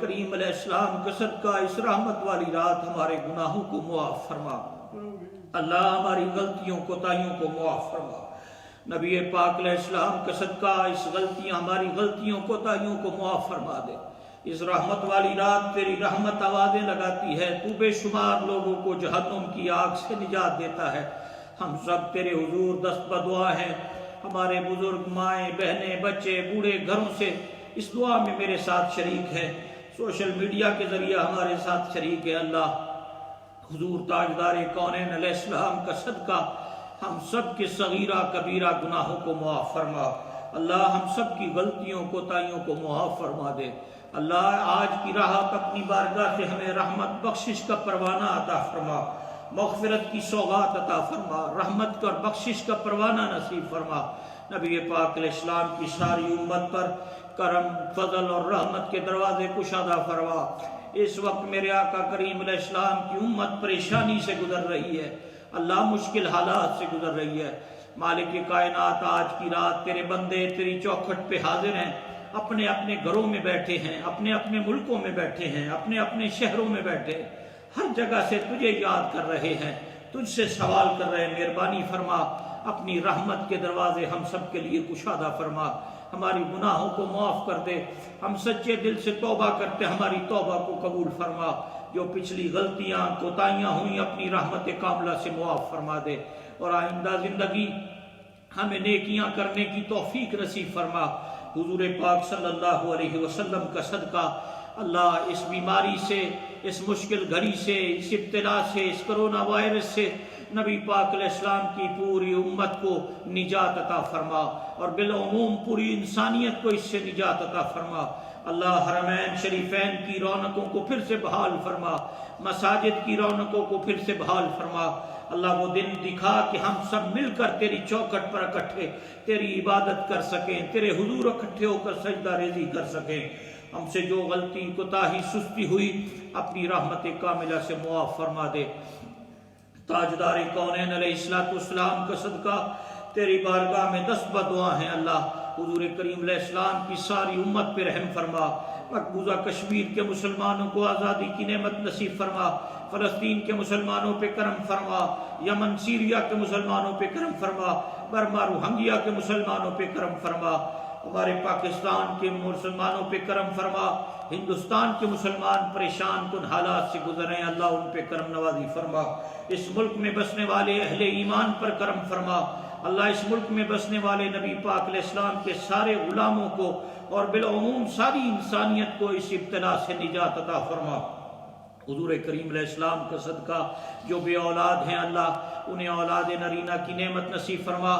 کریم علیہ السلام کا صدقہ اس رحمت والی رات ہمارے گناہوں کو معاف فرما اللہ، ہماری غلطیوں کوتاہیوں کو معاف فرما نبی پاک علیہ السلام کا صدقہ اس ہماری غلطیوں کوتاہیوں کو معاف فرما دے۔ اس رحمت والی رات تیری رحمت آوازیں لگاتی ہے، تو بے شمار لوگوں کو جہنم کی آگ سے نجات دیتا ہے۔ ہم سب تیرے حضور دست بدعا ہیں، ہمارے بزرگ، مائیں، بہنیں، بچے، بوڑھے گھروں سے اس دعا میں میرے ساتھ شریک ہے، سوشل میڈیا کے ذریعے ہمارے ساتھ شریک ہے۔ اللہ، حضور تاجدار کونین علیہ السلام کا صدقہ ہم سب کے صغیرہ کبیرہ گناہوں کو معاف فرما اللہ، ہم سب کی غلطیوں کوتاہیوں کو معاف فرما دے اللہ۔ آج کی راحت اپنی بارگاہ سے ہمیں رحمت بخشش کا پروانہ عطا فرما، مغفرت کی سوغات عطا فرما، رحمت اور بخشش کا پروانہ نصیب فرما۔ نبی پاک علیہ السلام کی ساری امت پر کرم، فضل اور رحمت کے دروازے کشادہ فرما۔ اس وقت میرے آقا کریم علیہ السلام کی امت پریشانی سے گزر رہی ہے اللہ، مشکل حالات سے گزر رہی ہے۔ مالک کائنات، آج کی رات تیرے بندے تیری چوکھٹ پہ حاضر ہیں، اپنے اپنے گھروں میں بیٹھے ہیں، اپنے اپنے ملکوں میں بیٹھے ہیں، اپنے اپنے شہروں میں بیٹھے ہیں، ہر جگہ سے تجھے یاد کر رہے ہیں، تجھ سے سوال کر رہے ہیں۔ مہربانی فرما، اپنی رحمت کے دروازے ہم سب کے لیے کشادہ فرما، ہماری گناہوں کو معاف کر دے۔ ہم سچے دل سے توبہ کرتے، ہماری توبہ کو قبول فرما۔ جو پچھلی غلطیاں کوتاہیاں ہوئیں اپنی رحمت کاملہ سے معاف فرما دے، اور آئندہ زندگی ہمیں نیکیاں کرنے کی توفیق نصیب فرما۔ حضور پاک صلی اللہ علیہ وسلم کا صدقہ اللہ، اس بیماری سے، اس مشکل گھڑی سے، اس ابتلا سے، اس کرونا وائرس سے نبی پاک علیہ السلام کی پوری امت کو نجات عطا فرما، اور بالعموم پوری انسانیت کو اس سے نجات عطا فرما۔ اللہ، حرمین شریفین کی رونقوں کو پھر سے بحال فرما، مساجد کی رونقوں کو پھر سے بحال فرما۔ اللہ، وہ دن دکھا کہ ہم سب مل کر تیری چوکھٹ پر اکٹھے تیری عبادت کر سکیں، تیرے حضور اکٹھے ہو کر سجدہ ریزی کر سکیں۔ ہم سے جو غلطی، کوتاہی، سستی ہوئی اپنی رحمت کاملہ سے معاف فرما دے۔ تاجدار کونین علیہ السلام کا صدقہ تیری بارگاہ میں دست بدعا ہیں اللہ، حضور کریم علیہ السلام کی ساری امت پہ رحم فرما۔ مقبوضہ کشمیر کے مسلمانوں کو آزادی کی نعمت نصیب فرما، فلسطین کے مسلمانوں پہ کرم فرما، یمن سیریا کے مسلمانوں پہ کرم فرما، برما روہنگیا کے مسلمانوں پہ کرم فرما، ہمارے پاکستان کے مسلمانوں پہ کرم فرما۔ ہندوستان کے مسلمان پریشان کن حالات سے گزر رہے ہیں اللہ، ان پہ کرم نوازی فرما۔ اس ملک میں بسنے والے اہل ایمان پر کرم فرما اللہ، اس ملک میں بسنے والے نبی پاک علیہ السلام کے سارے غلاموں کو اور بالعموم ساری انسانیت کو اس ابتلا سے نجات عطا فرما۔ حضور کریم علیہ السلام کا صدقہ جو بے اولاد ہیں اللہ، انہیں اولاد نرینہ کی نعمت نصیب فرما،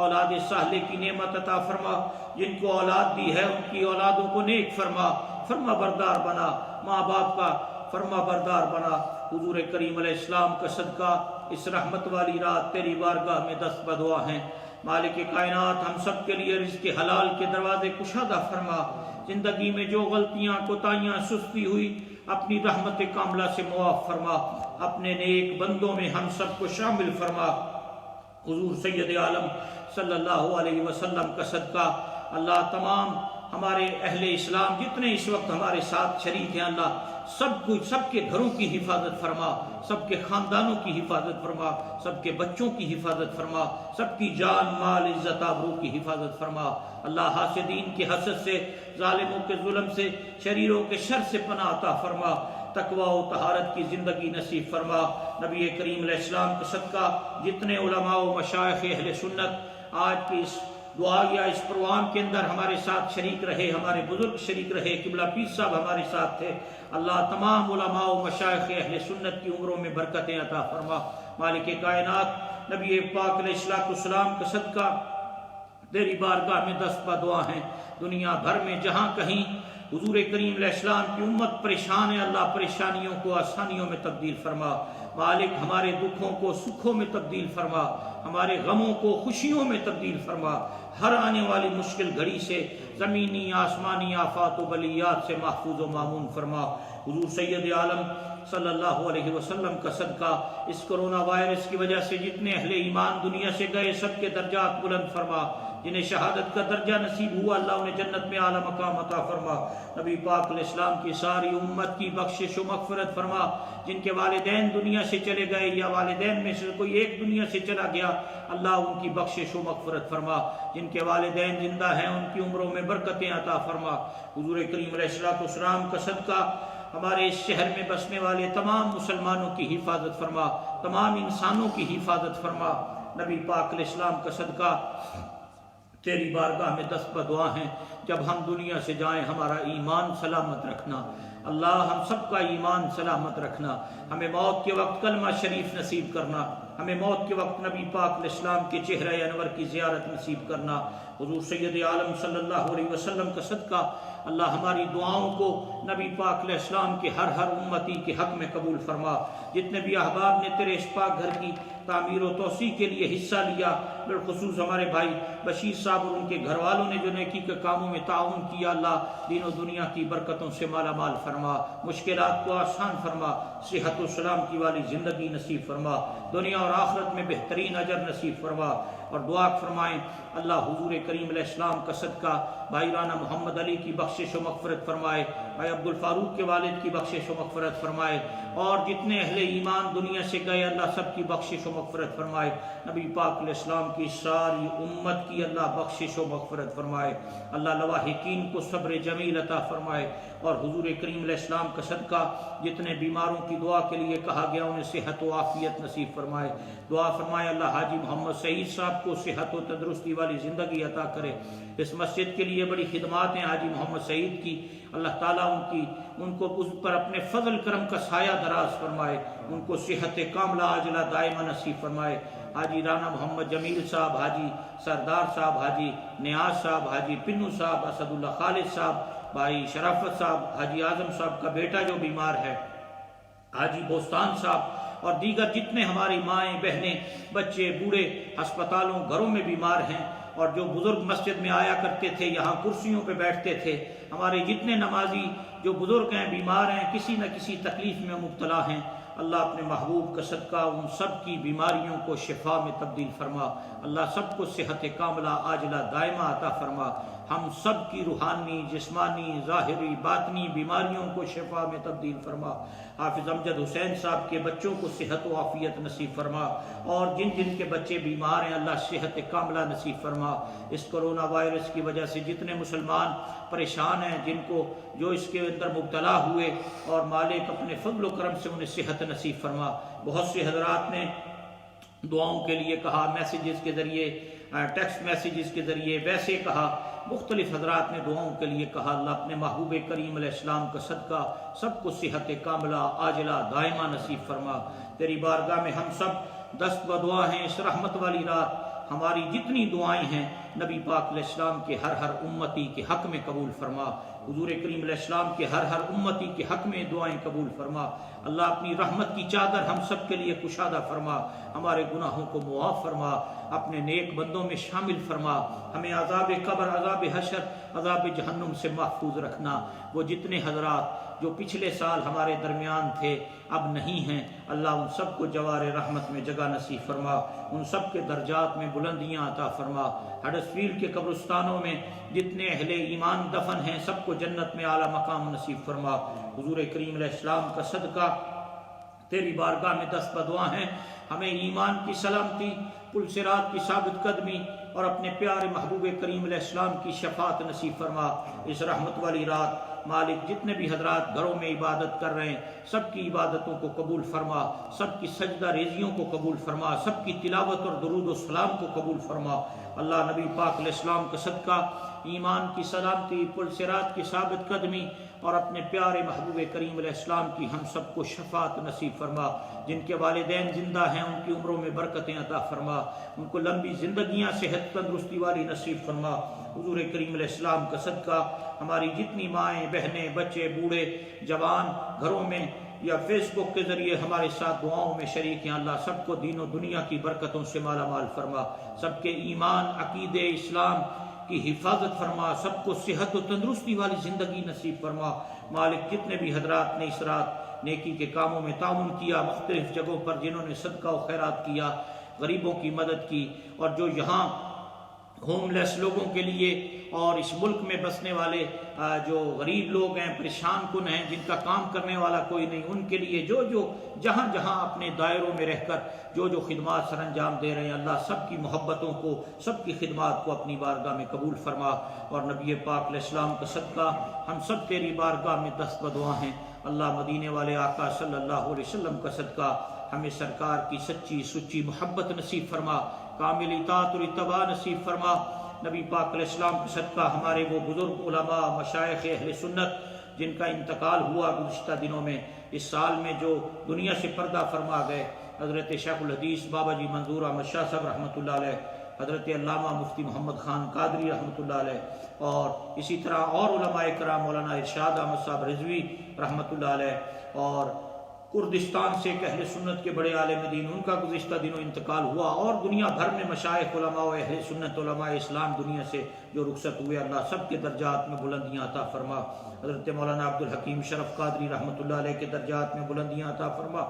اولاد صالح کی نعمت عطا فرما۔ جن کو اولاد دی ہے ان کی اولادوں کو نیک فرما، فرما بردار بنا، ماں باپ کا فرما بردار بنا۔ حضور کریم علیہ السلام کا صدقہ اس رحمت والی رات تیری بارگاہ میں دست بدعا ہیں۔ مالک کائنات، ہم سب کے لیے رزق حلال کے دروازے کشادہ فرما۔ زندگی میں جو غلطیاں، کوتاہیاں، سستی ہوئی اپنی رحمت کاملہ سے معاف فرما، اپنے نیک بندوں میں ہم سب کو شامل فرما۔ حضور سید عالم صلی اللہ علیہ وسلم کا صدقہ اللہ، تمام ہمارے اہل اسلام جتنے اس وقت ہمارے ساتھ شریک ہیں اللہ، سب کے گھروں کی حفاظت فرما، سب کے خاندانوں کی حفاظت فرما، سب کے بچوں کی حفاظت فرما، سب کی جان، مال، عزت، آبرو کی حفاظت فرما اللہ۔ حاسدین کے حسد سے، ظالموں کے ظلم سے، شریروں کے شر سے پناہ عطا فرما، تقوی و طہارت کی زندگی نصیب فرما۔ نبی کریم علیہ السلام کا صدقہ جتنے علماء و مشائخ اہل سنت آج کی اس دعا یا اس پروگرام کے اندر ہمارے ساتھ شریک رہے، ہمارے بزرگ شریک رہے، قبلہ پیر صاحب ہمارے ساتھ تھے اللہ، تمام علماء و مشائخ اہل سنت کی عمروں میں برکتیں عطا فرما۔ مالک کائنات، نبی پاک علیہ السلام کا صدقہ تیری بارگاہ میں دست بدعا ہیں۔ دنیا بھر میں جہاں کہیں حضور کریم علیہ السلام کی امت پریشان ہے اللہ، پریشانیوں کو آسانیوں میں تبدیل فرما۔ مالک، ہمارے دکھوں کو سکھوں میں تبدیل فرما، ہمارے غموں کو خوشیوں میں تبدیل فرما۔ ہر آنے والی مشکل گھڑی سے، زمینی آسمانی آفات و بلیات سے محفوظ و معمون فرما۔ حضور سید عالم صلی اللہ علیہ وسلم کا صدقہ اس کرونا وائرس کی وجہ سے جتنے اہل ایمان دنیا سے گئے سب کے درجات بلند فرما، جنہیں شہادت کا درجہ نصیب ہوا اللہ انہیں جنت میں اعلیٰ مقام عطا فرما، نبی پاک علیہ السلام کی ساری امت کی بخشش و مغفرت فرما، جن کے والدین دنیا سے چلے گئے یا والدین میں سے کوئی ایک دنیا سے چلا گیا اللہ ان کی بخشش و مغفرت فرما، جن کے والدین زندہ ہیں ان کی عمروں میں برکتیں عطا فرما، حضور کریم علیہ السلام کا صدقہ ہمارے اس شہر میں بسنے والے تمام مسلمانوں کی حفاظت فرما، تمام انسانوں کی حفاظت فرما، نبی پاک علیہ السلام کا صدقہ تیری بارگاہ میں دست بدعا ہیں جب ہم دنیا سے جائیں ہمارا ایمان سلامت رکھنا، اللہ ہم سب کا ایمان سلامت رکھنا، ہمیں موت کے وقت کلمہ شریف نصیب کرنا، ہمیں موت کے وقت نبی پاک علیہ السلام کے چہرہ انور کی زیارت نصیب کرنا، حضور سید عالم صلی اللہ علیہ وسلم کا صدقہ اللہ ہماری دعاؤں کو نبی پاک علیہ السلام کے ہر امتی کے حق میں قبول فرما، جتنے بھی احباب نے تیرے اس پاک گھر کی تعمیر و توسیع کے لیے حصہ لیا، بالخصوص ہمارے بھائی بشیر صاحب اور ان کے گھر والوں نے جو نیکی کے کاموں میں تعاون کیا، اللہ دین و دنیا کی برکتوں سے مالا مال فرما، مشکلات کو آسان فرما، صحت و سلام کی والی زندگی نصیب فرما، دنیا اور آخرت میں بہترین اجر نصیب فرما، اور دعا فرمائیں اللہ حضور کریم علیہ السلام کا صدقہ بھائی رانا محمد علی کی بخشش و مغفرت فرمائے، بھائی عبد الفاروق کے والد کی بخشش و مغفرت فرمائے، اور جتنے اہل ایمان دنیا سے گئے اللہ سب کی بخشش و مغفرت فرمائے، نبی پاک علیہ السلام کی ساری امت کی اللہ بخشش و مغفرت فرمائے، اللہ لواحقین کو صبر جمیل عطا فرمائے، اور حضور کریم علیہ السلام کا صدقہ جتنے بیماروں کی دعا کے لیے کہا گیا انہیں صحت و عافیت نصیب فرمائے، دعا فرمائے اللہ حاجی محمد سعید صاحب کو صحت و تندرستی والی زندگی عطا کرے، اس مسجد کے لیے بڑی خدمات ہیں حاجی محمد سعید کی، اللہ تعالیٰ ان کو اس پر اپنے فضل کرم کا سایہ دراز فرمائے، ان کو صحت کاملہ عاجلہ دائمہ نصیب فرمائے، حاجی رانا محمد جمیل صاحب، حاجی سردار صاحب، حاجی نیاز صاحب، حاجی پنو صاحب، اسد اللہ خالد صاحب، بھائی شرافت صاحب، حاجی اعظم صاحب کا بیٹا جو بیمار ہے، حاجی بوستان صاحب، اور دیگر جتنے ہماری مائیں بہنیں بچے بوڑھے ہسپتالوں گھروں میں بیمار ہیں، اور جو بزرگ مسجد میں آیا کرتے تھے یہاں کرسیوں پہ بیٹھتے تھے، ہمارے جتنے نمازی جو بزرگ ہیں بیمار ہیں کسی نہ کسی تکلیف میں مبتلا ہیں، اللہ اپنے محبوب کا صدقہ ان سب کی بیماریوں کو شفا میں تبدیل فرما، اللہ سب کو صحت کاملہ عاجلہ دائمہ عطا فرما، ہم سب کی روحانی جسمانی ظاہری باطنی بیماریوں کو شفا میں تبدیل فرما، حافظ امجد حسین صاحب کے بچوں کو صحت و عافیت نصیب فرما، اور جن جن کے بچے بیمار ہیں اللہ صحت کاملہ نصیب فرما، اس کرونا وائرس کی وجہ سے جتنے مسلمان پریشان ہیں جن کو جو اس کے اندر مبتلا ہوئے، اور مالک اپنے فضل و کرم سے انہیں صحت نصیب فرما، بہت سے حضرات نے دعاؤں کے لیے کہا، میسیجز کے ذریعے، ٹیکسٹ میسیجز کے ذریعے، ویسے کہا، مختلف حضرات نے دعاؤں کے لیے کہا، اللہ اپنے محبوب کریم علیہ السلام کا صدقہ سب کو صحت کاملہ عاجلہ دائمہ نصیب فرما، تیری بارگاہ میں ہم سب دست بدعا ہیں اس رحمت والی رات، ہماری جتنی دعائیں ہیں نبی پاک علیہ السلام کے ہر امتی کے حق میں قبول فرما، حضور کریم علیہ السلام کے ہر امتی کے حق میں دعائیں قبول فرما، اللہ اپنی رحمت کی چادر ہم سب کے لیے کشادہ فرما، ہمارے گناہوں کو معاف فرما، اپنے نیک بندوں میں شامل فرما، ہمیں عذاب قبر، عذاب حشر، عذاب جہنم سے محفوظ رکھنا، وہ جتنے حضرات جو پچھلے سال ہمارے درمیان تھے اب نہیں ہیں اللہ ان سب کو جوار رحمت میں جگہ نصیب فرما، ان سب کے درجات میں بلندیاں عطا فرما، ہڈرسفیلڈ کے قبرستانوں میں جتنے اہل ایمان دفن ہیں سب کو جنت میں اعلیٰ مقام نصیب فرما، حضور کریم علیہ السلام کا صدقہ تیری بارگاہ میں دست بدعا ہیں، ہمیں ایمان کی سلامتی، پل صراط کی ثابت قدمی، اور اپنے پیارے محبوب کریم علیہ السلام کی شفاعت نصیب فرما، اس رحمت والی رات مالک جتنے بھی حضرات گھروں میں عبادت کر رہے ہیں سب کی عبادتوں کو قبول فرما، سب کی سجدہ ریزیوں کو قبول فرما، سب کی تلاوت اور درود و سلام کو قبول فرما، اللہ نبی پاک علیہ السلام کا صدقہ ایمان کی سلامتی، پل صراط کی ثابت قدمی، اور اپنے پیارے محبوب کریم علیہ السلام کی ہم سب کو شفاعت نصیب فرما، جن کے والدین زندہ ہیں ان کی عمروں میں برکتیں عطا فرما، ان کو لمبی زندگیاں صحت تندرستی والی نصیب فرما، حضور کریم علیہ السلام کا صدقہ ہماری جتنی مائیں بہنیں بچے بوڑھے جوان گھروں میں یا فیس بک کے ذریعے ہمارے ساتھ دعاؤں میں شریک ہیں اللہ سب کو دین و دنیا کی برکتوں سے مالا مال فرما، سب کے ایمان عقیدے اسلام کی حفاظت فرما، سب کو صحت و تندرستی والی زندگی نصیب فرما، مالک جتنے بھی حضرات نے اس رات نیکی کے کاموں میں تعاون کیا، مختلف جگہوں پر جنہوں نے صدقہ و خیرات کیا، غریبوں کی مدد کی، اور جو یہاں ہوم لیس لوگوں کے لیے اور اس ملک میں بسنے والے جو غریب لوگ ہیں، پریشان کن ہیں، جن کا کام کرنے والا کوئی نہیں، ان کے لیے جو جہاں جہاں اپنے دائروں میں رہ کر جو خدمات سر انجام دے رہے ہیں، اللہ سب کی محبتوں کو، سب کی خدمات کو اپنی بارگاہ میں قبول فرما، اور نبی پاک علیہ السلام کا صدقہ ہم سب تیری بارگاہ میں دست بدعا ہیں۔ اللہ مدینے والے آقا صلی اللہ علیہ وسلم کا صدقہ ہمیں سرکار کی سچی سچی محبت نصیب فرما، کامل اطاعت اور اتباع نصیب فرما۔ نبی پاک علیہ السلام کا صدقہ ہمارے وہ بزرگ علماء، مشائخ اہل سنت جن کا انتقال ہوا گزشتہ دنوں میں، اس سال میں جو دنیا سے پردہ فرما گئے، حضرت شیخ الحدیث بابا جی منظور احمد شاہ صاحب رحمۃ اللہ علیہ، حضرت علامہ مفتی محمد خان قادری رحمۃ اللہ علیہ، اور اسی طرح اور علماء کرام، مولانا ارشاد احمد صاحب رضوی رحمۃ اللہ علیہ، اور کردستان سے ایک اہل سنت کے بڑے عالم دین، ان کا گزشتہ دنوں انتقال ہوا، اور دنیا بھر میں مشائخ علماء و اہل سنت علماء اسلام دنیا سے جو رخصت ہوئے، اللہ سب کے درجات میں بلندیاں عطا فرما۔ حضرت مولانا عبد الحکیم شرف قادری رحمۃ اللہ علیہ کے درجات میں بلندیاں عطا فرما۔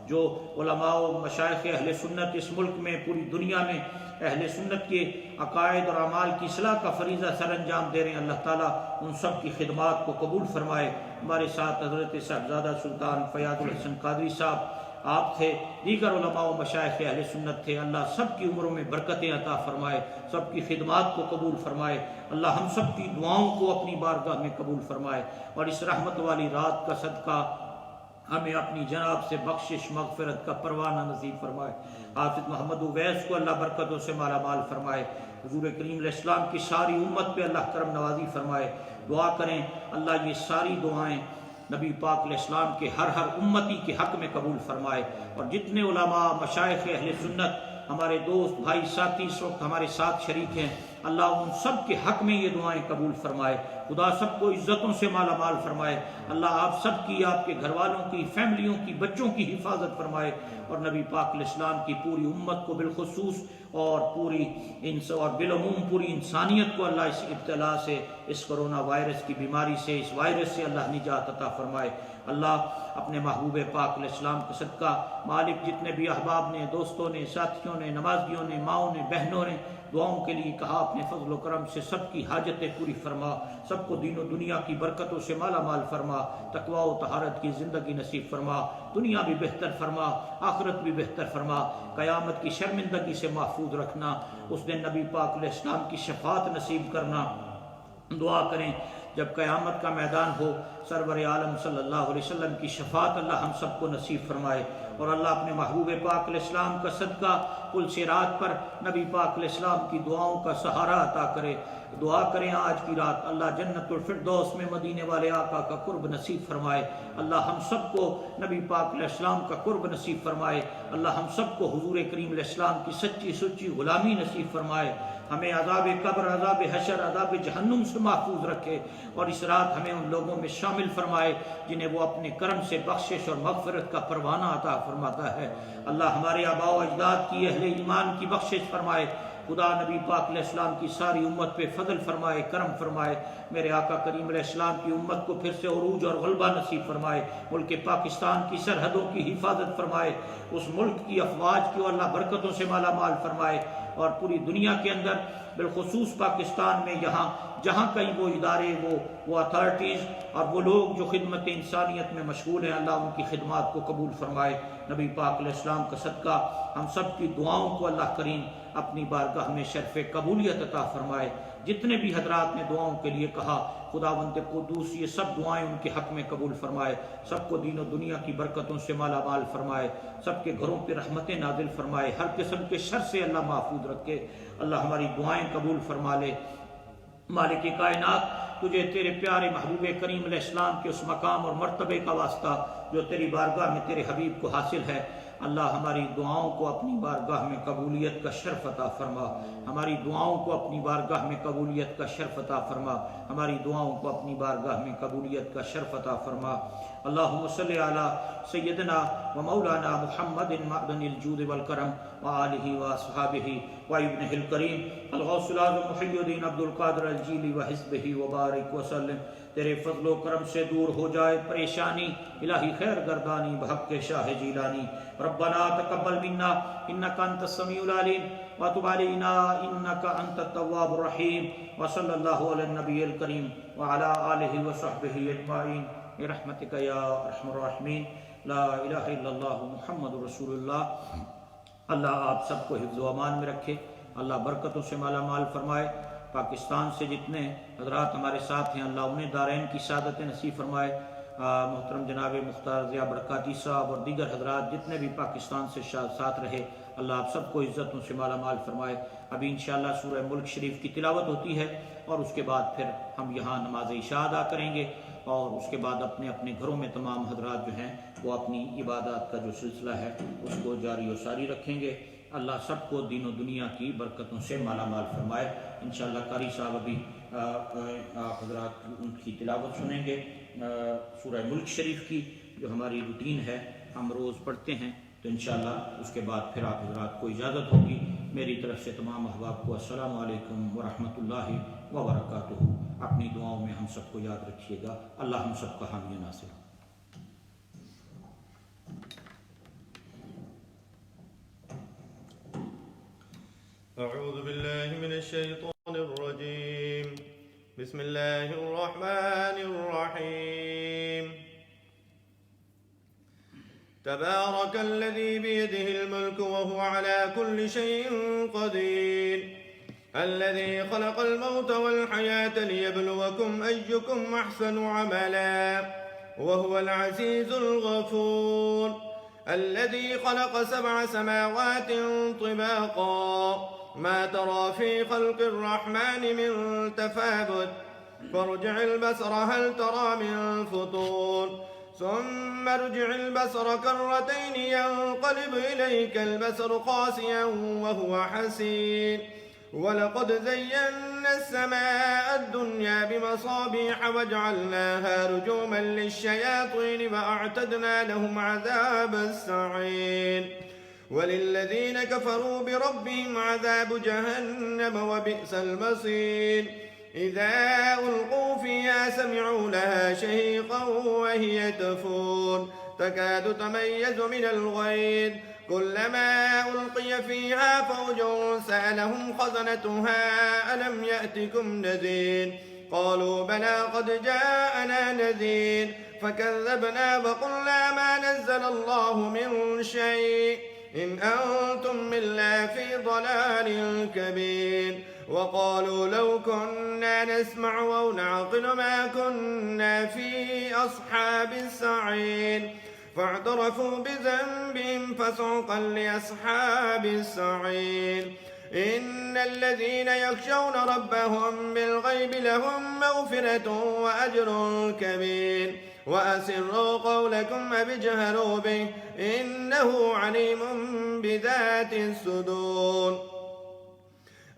جو علماء و مشائخ اہل سنت اس ملک میں، پوری دنیا میں اہل سنت کے عقائد اور اعمال کی اصلاح کا فریضہ سر انجام دے رہے ہیں، اللہ تعالیٰ ان سب کی خدمات کو قبول فرمائے۔ ہمارے ساتھ حضرت صاحبزادہ سلطان فیاض الحسن قادری صاحب آپ تھے، دیگر علماء و مشائخ اہل سنت تھے، اللہ سب کی عمروں میں برکتیں عطا فرمائے، سب کی خدمات کو قبول فرمائے، اللہ ہم سب کی دعاؤں کو اپنی بارگاہ میں قبول فرمائے، اور اس رحمت والی رات کا صدقہ ہمیں اپنی جناب سے بخشش مغفرت کا پروانہ نصیب فرمائے۔ حافظ محمد اویس کو اللہ برکتوں سے مالا مال فرمائے، حضور کریم علیہ السلام کی ساری امت پہ اللہ کرم نوازی فرمائے۔ دعا کریں اللہ یہ ساری دعائیں نبی پاک علیہ السلام کے ہر امتی کے حق میں قبول فرمائے، اور جتنے علماء مشائخ اہل سنت ہمارے دوست بھائی ساتھی اس وقت ہمارے ساتھ شریک ہیں، اللہ ان سب کے حق میں یہ دعائیں قبول فرمائے، خدا سب کو عزتوں سے مالا مال فرمائے، اللہ آپ سب کی، آپ کے گھر والوں کی، فیملیوں کی، بچوں کی حفاظت فرمائے، اور نبی پاک علیہ السلام کی پوری امت کو بالخصوص اور اور بالعموم پوری انسانیت کو اللہ اس ابتلا سے، اس کرونا وائرس کی بیماری سے، اس وائرس سے اللہ نجات عطا فرمائے۔ اللہ اپنے محبوب پاک علیہ السلام کا صدقہ مالک جتنے بھی احباب نے، دوستوں نے، ساتھیوں نے، نمازیوں نے، ماؤں نے، بہنوں نے دعاؤں کے لیے کہا، اپنے فضل و کرم سے سب کی حاجتیں پوری فرما، سب کو دین و دنیا کی برکتوں سے مالا مال فرما، تقوی و طہارت کی زندگی نصیب فرما، دنیا بھی بہتر فرما، آخرت بھی بہتر فرما، قیامت کی شرمندگی سے محفوظ رکھنا، اس دن نبی پاک علیہ السلام کی شفاعت نصیب کرنا۔ دعا کریں جب قیامت کا میدان ہو، سرور عالم صلی اللہ علیہ وسلم کی شفاعت اللہ ہم سب کو نصیب فرمائے، اور اللہ اپنے محبوب پاک علیہ السلام کا صدقہ پل صراط پر نبی پاک علیہ السلام کی دعاؤں کا سہارا عطا کرے۔ دعا کریں آج کی رات اللہ جنت الفردوس میں مدینے والے آقا کا قرب نصیب فرمائے، اللہ ہم سب کو نبی پاک علیہ السلام کا قرب نصیب فرمائے، اللہ ہم سب کو حضور کریم علیہ السلام کی سچی سچی غلامی نصیب فرمائے، ہمیں عذاب قبر، عذاب حشر، عذاب جہنم سے محفوظ رکھے، اور اس رات ہمیں ان لوگوں میں شامل فرمائے جنہیں وہ اپنے کرم سے بخشش اور مغفرت کا پروانہ عطا فرماتا ہے۔ اللہ ہمارے آباء و اجداد کی، اہل ایمان کی بخشش فرمائے، خدا نبی پاک علیہ السلام کی ساری امت پہ فضل فرمائے، کرم فرمائے، میرے آقا کریم علیہ السلام کی امت کو پھر سے عروج اور غلبہ نصیب فرمائے، ملک پاکستان کی سرحدوں کی حفاظت فرمائے، اس ملک کی افواج کی اللہ برکتوں سے مالا مال فرمائے، اور پوری دنیا کے اندر بالخصوص پاکستان میں جہاں کہیں وہ ادارے، وہ اتھارٹیز اور وہ لوگ جو خدمت انسانیت میں مشغول ہیں، اللہ ان کی خدمات کو قبول فرمائے۔ نبی پاک علیہ السلام کا صدقہ ہم سب کی دعاؤں کو اللہ کریم اپنی بارگاہ میں شرف قبولیت عطا فرمائے۔ جتنے بھی حضرات نے دعاؤں کے لیے کہا، خداوند قدوس یہ سب دعائیں ان کے حق میں قبول فرمائے، سب کو دین و دنیا کی برکتوں سے مالا مال فرمائے، سب کے گھروں پہ رحمتیں نازل فرمائے، ہر قسم کے شر سے اللہ محفوظ رکھے، اللہ ہماری دعائیں قبول فرما لے۔ مالک کائنات، تجھے تیرے پیارے محبوب کریم علیہ السلام کے اس مقام اور مرتبے کا واسطہ جو تیری بارگاہ میں تیرے حبیب کو حاصل ہے، اللہ ہماری دعاؤں کو اپنی بارگاہ میں قبولیت کا شرف عطا فرما، ہماری دعاؤں کو اپنی بارگاہ میں قبولیت کا شرف عطا فرما، ہماری دعاؤں کو اپنی بارگاہ میں قبولیت کا شرف عطا فرما۔ اللہم صلی علی سیدنا و مولانا محمد معدن الجود والکرم وآلہ واصحابہ وابنہ الکریم الغوث العظم محی الدین عبد القادر الجیلی وحزبہ وبارک وسلم تیرے فضل و کرم سے دور ہو جائے پریشانی، الہی خیر گردانی بحق کے شاہ جیلانی۔ ربنا تقبل منا انک انت السمیع العلیم وتب علینا انک انت التواب الرحیم، وصلی اللہ علی النبی الکریم وعلی آلہ وصحبہ اجمعین برحمتک یا ارحم الراحمین۔ لا الہ الا اللہ محمد رسول اللہ۔ اللہ آپ سب کو حفظ و امان میں رکھے، اللہ برکتوں سے مالا مال فرمائے۔ پاکستان سے جتنے حضرات ہمارے ساتھ ہیں اللہ انہیں دارین کی سعادت نصیب فرمائے۔ محترم جناب مختار ضیاء برکاتی صاحب اور دیگر حضرات جتنے بھی پاکستان سے ساتھ رہے اللہ آپ سب کو عزتوں سے مالا مال فرمائے۔ ابھی انشاءاللہ سورہ ملک شریف کی تلاوت ہوتی ہے اور اس کے بعد پھر ہم یہاں نماز عشاء ادا کریں گے، اور اس کے بعد اپنے اپنے گھروں میں تمام حضرات جو ہیں وہ اپنی عبادات کا جو سلسلہ ہے اس کو جاری و ساری رکھیں گے۔ اللہ سب کو دین و دنیا کی برکتوں سے مالا مال فرمائے۔ انشاءاللہ قاری صاحب ابھی آپ حضرات ان کی تلاوت سنیں گے سورہ ملک شریف کی، جو ہماری روٹین ہے ہم روز پڑھتے ہیں، تو انشاءاللہ اس کے بعد پھر آپ حضرات کو اجازت ہوگی۔ میری طرف سے تمام احباب کو السلام علیکم ورحمۃ اللہ وبرکاتہ۔ اپنی دعاؤں میں ہم سب کو یاد رکھیے گا۔ اللہ ہم سب کا حامی ناصر۔ أعوذ بالله من الشيطان الرجيم. بسم الله الرحمن الرحيم. تبارك الذي بيده الملك وهو على كل شيء قدير. الذي خلق الموت والحياة ليبلوكم أيكم أحسن عملا وهو العزيز الغفور. الذي خلق 7 سماوات طباقا ما ترى في خلق الرحمن من تفاوت فارجع البصر هل ترى من فطور ثم ارجع البصر كرتين ينقلب إليك البصر خاسئا وهو حسير. ولقد زينا السماء الدنيا بمصابيح وجعلناها رجوما للشياطين وأعتدنا لهم عذاب السعير. وللذين كفروا بربهم عذاب جهنم وبئس المصير. إذا ألقوا فيها سمعوا لها شهيقا وهي تفور تكاد تميز من الغيظ كلما ألقي فيها فوج سألهم خزنتها ألم يأتكم نذير قالوا بلى قد جاءنا نذير فكذبنا وقلنا ما نزل الله من شيء إن أنتم إلا في ضلال كبير. وقالوا لو كنا نسمع أو نعقل ما كنا في أصحاب السعير فاعترفوا بذنبهم فسحقا لأصحاب السعير. إن الذين يخشون ربهم بالغيب لهم مغفرة وأجر كبير. وأسروا قولكم أو اجهروا به إنه عليم بذات الصدور.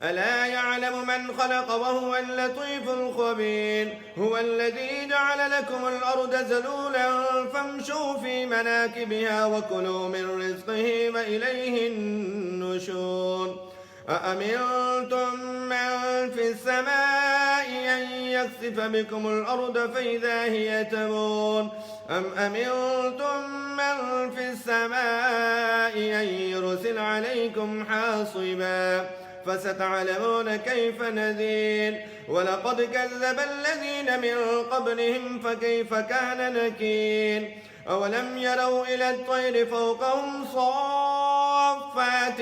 ألا يعلم من خلق وهو اللطيف الخبير. هو الذي جعل لكم الأرض ذلولا فامشوا في مناكبها وكلوا من رزقه وإليه النشور. أأمنتم من في السماء أن يخسف بكم الأرض فإذا هي تمور أم أمنتم من في السماء أن يرسل عليكم حاصبا فستعلمون كيف نذير. ولقد كذب الذين من قبلهم فكيف كان نكير. أولم يروا إلى الطير فوقهم صافات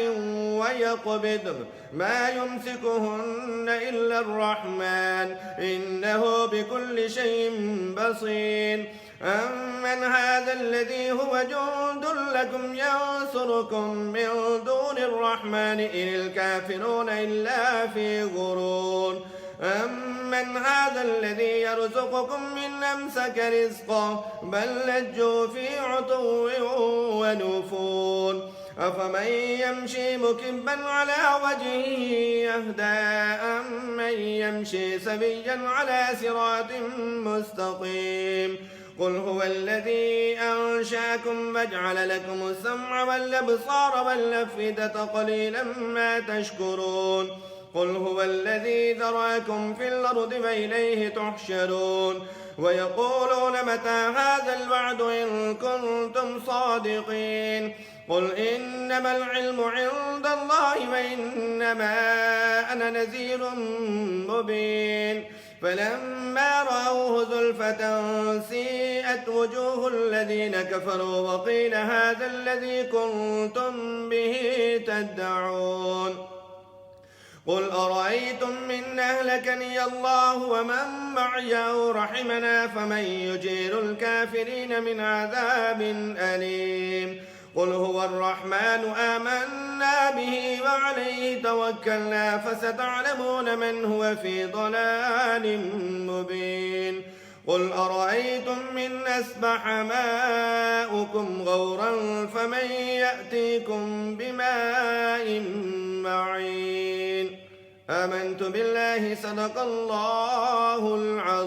ويقبضن ما يمسكهن إلا الرحمن إنه بكل شيء بصير. أمن هذا الذي هو جند لكم ينصركم من دون الرحمن إن الكافرون إلا في غرور. أمن هذا الذي يرزقكم من أمسك رزقه بل لجوا في عتو ونفور. أفمن يمشي مكبا على وجهه يهدى أمن يمشي سويا على صراط مستقيم. قل هو الذي أنشأكم وجعل لكم السمع والأبصار والأفئدة قليلا ما تشكرون. قل هو الذي ذرأكم في الأرض وإليه تحشرون. ويقولون متى هذا الوعد إن كنتم صادقين قل إنما العلم عند الله وإنما أنا نذير مبين فلما رأوه زلفة سيئت وجوه الذين كفروا وقيل هذا الذي كنتم به تدعون قل أرأيتم من أهلكني الله ومن معي أو رحمنا فمن يجير الكافرين من عذاب أليم قل هو الرحمن آمنا به وعليه توكلنا فستعلمون من هو في ضلال مبين قل أرأيتم من أصبح ماؤكم غورا فمن يأتيكم بماء معين آمنت بالله صدق الله العظيم